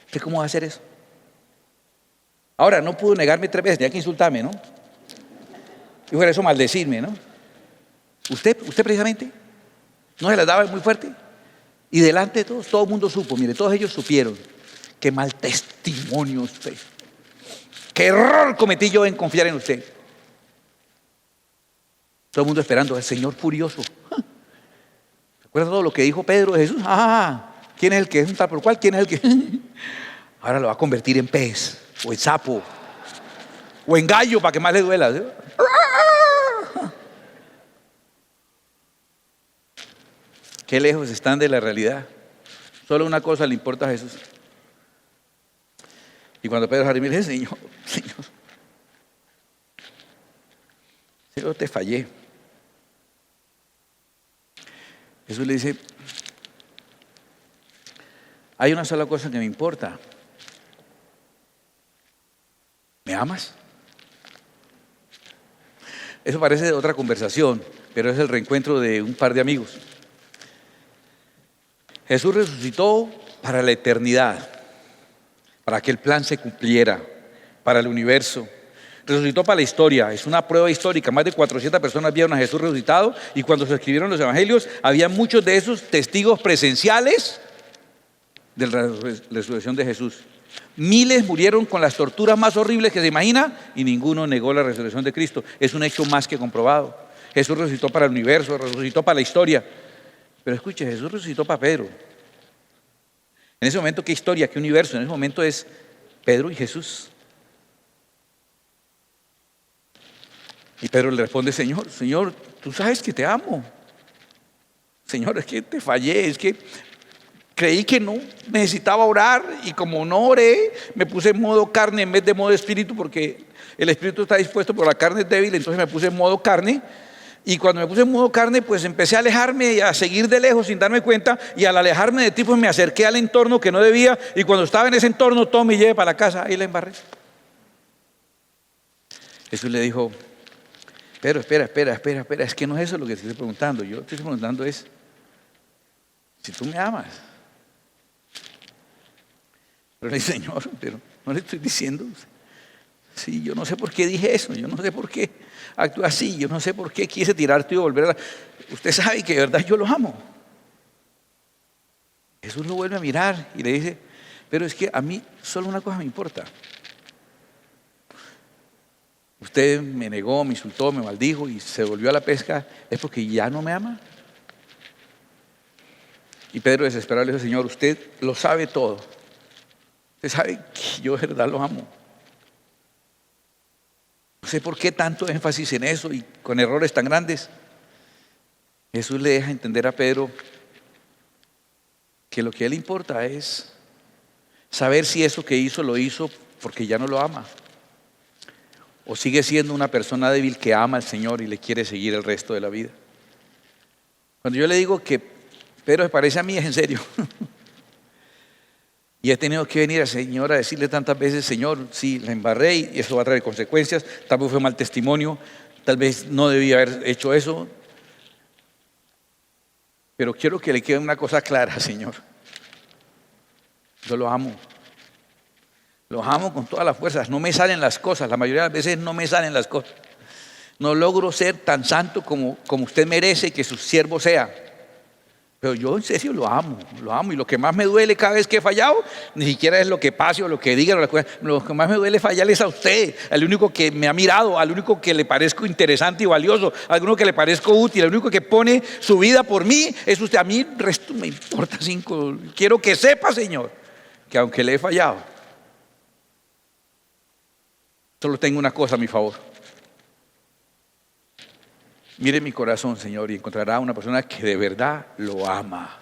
¿Usted cómo va a hacer eso? Ahora, no pudo negarme 3 veces, tenía que insultarme, ¿no? Y fuera eso maldecirme, ¿no? ¿Usted precisamente no se las daba muy fuerte? Y delante de todos, todo el mundo supo, mire, todos ellos supieron. Qué mal testimonio usted. Qué error cometí yo en confiar en usted. Todo el mundo esperando al Señor furioso. ¿Se acuerda todo lo que dijo Pedro de Jesús? ¿Quién es el que es un tal por cual? ¿Quién es el que? Ahora lo va a convertir en pez, o en sapo, o en gallo para que más le duela. ¿Sí? Qué lejos están de la realidad. Solo una cosa le importa a Jesús. Y cuando Pedro se arrima, le dice: Señor, te fallé. Jesús le dice: hay una sola cosa que me importa. ¿Me amas? Eso parece de otra conversación, pero es el reencuentro de un par de amigos. Jesús resucitó para la eternidad, para que el plan se cumpliera, para el universo. Resucitó para la historia, es una prueba histórica. Más de 400 personas vieron a Jesús resucitado, y cuando se escribieron los evangelios, había muchos de esos testigos presenciales de la resurrección de Jesús. Miles murieron con las torturas más horribles que se imagina, y ninguno negó la resurrección de Cristo. Es un hecho más que comprobado. Jesús resucitó para el universo, resucitó para la historia. Pero escuche, Jesús resucitó para Pedro. En ese momento, ¿qué historia, qué universo? En ese momento es Pedro y Jesús. Y Pedro le responde: Señor, tú sabes que te amo. Señor, es que te fallé, es que creí que no necesitaba orar, y como no oré, me puse en modo carne en vez de modo espíritu, porque el espíritu está dispuesto, pero la carne es débil. Entonces me puse en modo carne. Y cuando me puse en modo carne, pues empecé a alejarme y a seguir de lejos sin darme cuenta. Y al alejarme de ti, pues me acerqué al entorno que no debía. Y cuando estaba en ese entorno, todo me llevé para la casa. Ahí la embarré. Jesús le dijo: pero espera. Es que no es eso lo que te estoy preguntando. Yo te estoy preguntando es si tú me amas. Pero le dice: Señor, pero no le estoy diciendo. Sí, yo no sé por qué dije eso. Yo no sé por qué actúa así, yo no sé por qué quise tirarte y volver a... Usted sabe que de verdad yo los amo. Jesús lo vuelve a mirar y le dice: pero es que a mí solo una cosa me importa. Usted me negó, me insultó, me maldijo y se volvió a la pesca. ¿Es porque ya no me ama? Y Pedro, desesperado, le dice: Señor, usted lo sabe todo. Usted sabe que yo de verdad lo amo. No sé por qué tanto énfasis en eso y con errores tan grandes. Jesús le deja entender a Pedro que lo que a él importa es saber si eso que hizo lo hizo porque ya no lo ama, o sigue siendo una persona débil que ama al Señor y le quiere seguir el resto de la vida. Cuando yo le digo que Pedro se parece a mí, es en serio. Y he tenido que venir al Señor a decirle tantas veces: Señor, sí, la embarré y eso va a traer consecuencias. Tal vez fue mal testimonio, tal vez no debía haber hecho eso. Pero quiero que le quede una cosa clara, Señor. Yo lo amo. Lo amo con todas las fuerzas. No me salen las cosas. La mayoría de las veces no me salen las cosas. No logro ser tan santo como usted merece que su siervo sea. Pero yo en serio lo amo. Y lo que más me duele cada vez que he fallado, ni siquiera es lo que pase o lo que diga. Lo que más me duele fallarle es a usted, al único que me ha mirado, al único que le parezco interesante y valioso, al único que le parezco útil, al único que pone su vida por mí, es usted. A mí el resto me importa 5. Quiero que sepa, Señor, que aunque le he fallado, solo tengo una cosa a mi favor. Mire mi corazón, Señor, y encontrará una persona que de verdad lo ama.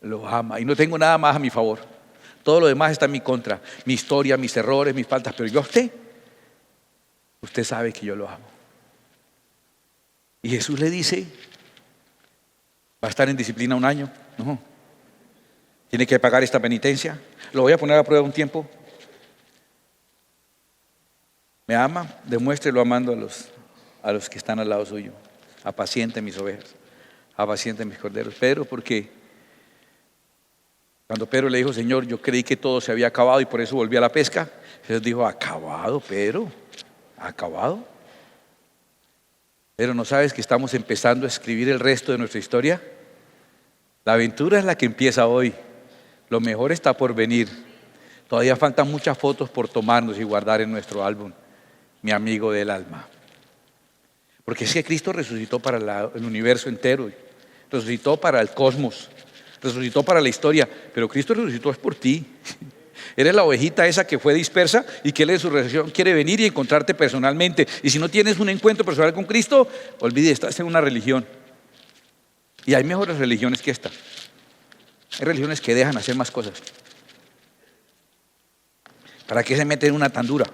Lo ama. Y no tengo nada más a mi favor. Todo lo demás está en mi contra. Mi historia, mis errores, mis faltas. Pero yo a usted sabe que yo lo amo. Y Jesús le dice: ¿va a estar en disciplina 1 año? No. ¿Tiene que pagar esta penitencia? ¿Lo voy a poner a prueba un tiempo? ¿Me ama? Demuéstrelo amando a los que están al lado suyo. Apaciente mis ovejas, apaciente mis corderos. Pedro, porque cuando Pedro le dijo: Señor, yo creí que todo se había acabado y por eso volví a la pesca, Jesús dijo: ¿acabado, Pedro? ¿Acabado? Pero ¿no sabes que estamos empezando a escribir el resto de nuestra historia? La aventura es la que empieza hoy. Lo mejor está por venir. Todavía faltan muchas fotos por tomarnos y guardar en nuestro álbum, mi amigo del alma. Porque es que Cristo resucitó para el universo entero, resucitó para el cosmos, resucitó para la historia, pero Cristo resucitó es por ti. Eres la ovejita esa que fue dispersa y que Él en su resurrección quiere venir y encontrarte personalmente. Y si no tienes un encuentro personal con Cristo, olvide, estás en una religión. Y hay mejores religiones que esta. Hay religiones que dejan hacer más cosas. ¿Para qué se meten en una tan dura?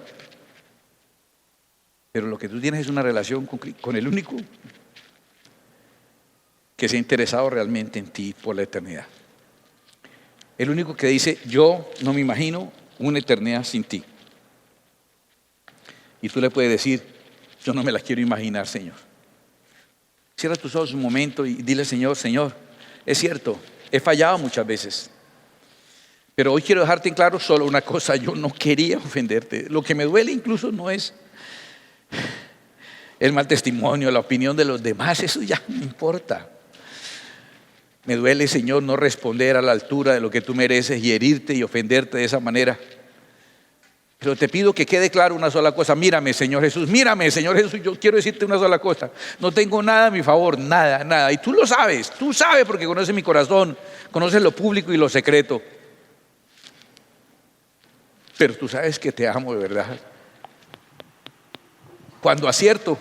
Pero lo que tú tienes es una relación con el único que se ha interesado realmente en ti por la eternidad. El único que dice, yo no me imagino una eternidad sin ti. Y tú le puedes decir, yo no me la quiero imaginar, Señor. Cierra tus ojos un momento y dile, Señor, es cierto, he fallado muchas veces. Pero hoy quiero dejarte en claro solo una cosa, yo no quería ofenderte. Lo que me duele incluso no es el mal testimonio, la opinión de los demás, eso ya no importa. Me duele, Señor, no responder a la altura de lo que tú mereces y herirte y ofenderte de esa manera. Pero te pido que quede claro una sola cosa. Mírame, Señor Jesús, yo quiero decirte una sola cosa. No tengo nada a mi favor, nada. Y tú lo sabes, porque conoces mi corazón, conoces lo público y lo secreto. Pero tú sabes que te amo de verdad. Cuando acierto,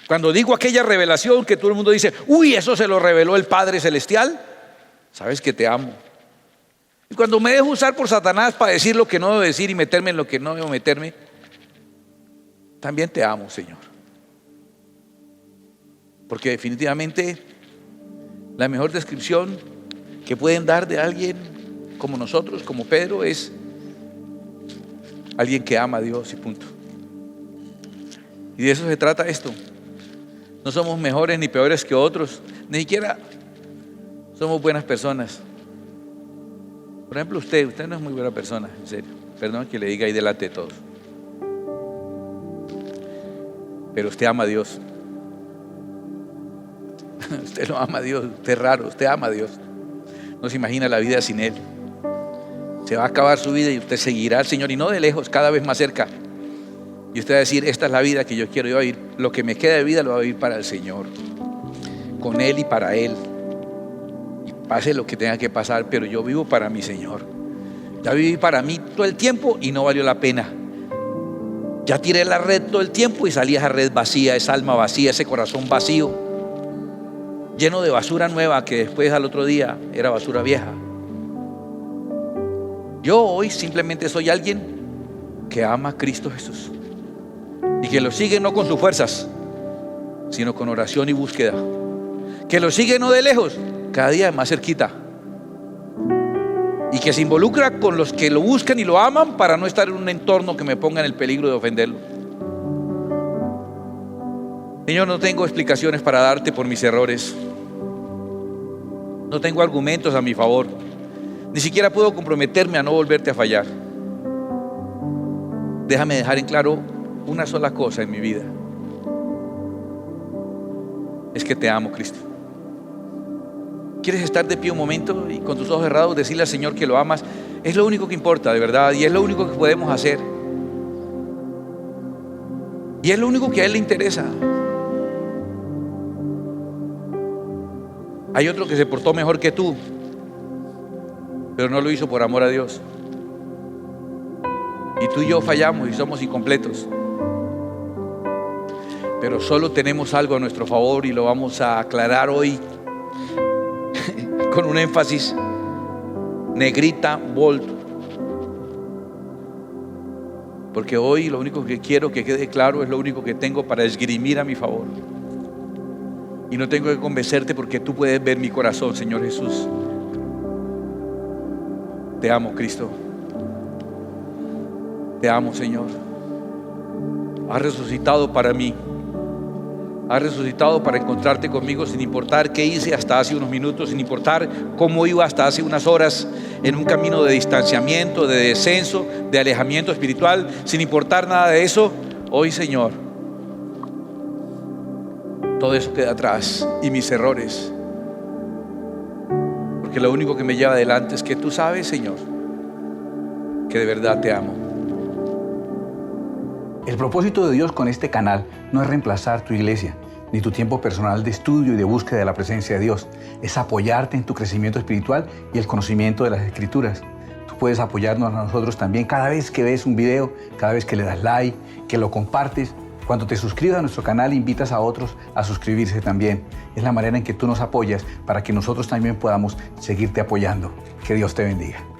cuando digo aquella revelación que todo el mundo dice, uy, eso se lo reveló el Padre Celestial, sabes que te amo. Y cuando me dejo usar por Satanás para decir lo que no debo decir y meterme en lo que no debo meterme, también te amo, Señor. Porque definitivamente la mejor descripción que pueden dar de alguien como nosotros, como Pedro, es alguien que ama a Dios y punto. Y de eso se trata esto. No somos mejores ni peores que otros, ni siquiera somos buenas personas. Por ejemplo, usted no es muy buena persona, en serio. Perdón que le diga ahí delante de todos. Pero usted ama a Dios. Usted no ama a Dios, usted es raro, usted ama a Dios. No se imagina la vida sin Él. Se va a acabar su vida y usted seguirá al Señor, y no de lejos, cada vez más cerca. Y usted va a decir, esta es la vida que yo quiero, yo voy a vivir, lo que me queda de vida lo voy a vivir para el Señor, con Él y para Él. Y pase lo que tenga que pasar, pero yo vivo para mi Señor. Ya viví para mí todo el tiempo y no valió la pena. Ya tiré la red todo el tiempo y salí a esa red vacía, esa alma vacía, ese corazón vacío, lleno de basura nueva que después al otro día era basura vieja. Yo hoy simplemente soy alguien que ama a Cristo Jesús y que lo sigue no con sus fuerzas, sino con oración y búsqueda, que lo sigue no de lejos, cada día más cerquita, y que se involucra con los que lo buscan y lo aman para no estar en un entorno que me ponga en el peligro de ofenderlo. Señor, no tengo explicaciones para darte por mis errores, no tengo argumentos a mi favor, ni siquiera puedo comprometerme a no volverte a fallar. Déjame dejar en claro una sola cosa en mi vida: es que te amo, Cristo. ¿Quieres estar de pie un momento y con tus ojos cerrados decirle al Señor que lo amas? Es lo único que importa, de verdad, y es lo único que podemos hacer. Y es lo único que a Él le interesa. Hay otro que se portó mejor que tú, pero no lo hizo por amor a Dios. Y tú y yo fallamos y somos incompletos. Pero solo tenemos algo a nuestro favor y lo vamos a aclarar hoy con un énfasis negrita, bold. Porque hoy lo único que quiero que quede claro es lo único que tengo para esgrimir a mi favor. Y no tengo que convencerte porque tú puedes ver mi corazón, Señor Jesús. Te amo, Cristo. Te amo, Señor. Has resucitado para mí. Has resucitado para encontrarte conmigo sin importar qué hice hasta hace unos minutos, sin importar cómo iba hasta hace unas horas en un camino de distanciamiento, de descenso, de alejamiento espiritual, sin importar nada de eso. Hoy, Señor, todo eso queda atrás y mis errores, porque lo único que me lleva adelante es que tú sabes, Señor, que de verdad te amo. El propósito de Dios con este canal no es reemplazar tu iglesia, ni tu tiempo personal de estudio y de búsqueda de la presencia de Dios. Es apoyarte en tu crecimiento espiritual y el conocimiento de las Escrituras. Tú puedes apoyarnos a nosotros también cada vez que ves un video, cada vez que le das like, que lo compartes. Cuando te suscribas a nuestro canal, invitas a otros a suscribirse también. Es la manera en que tú nos apoyas para que nosotros también podamos seguirte apoyando. Que Dios te bendiga.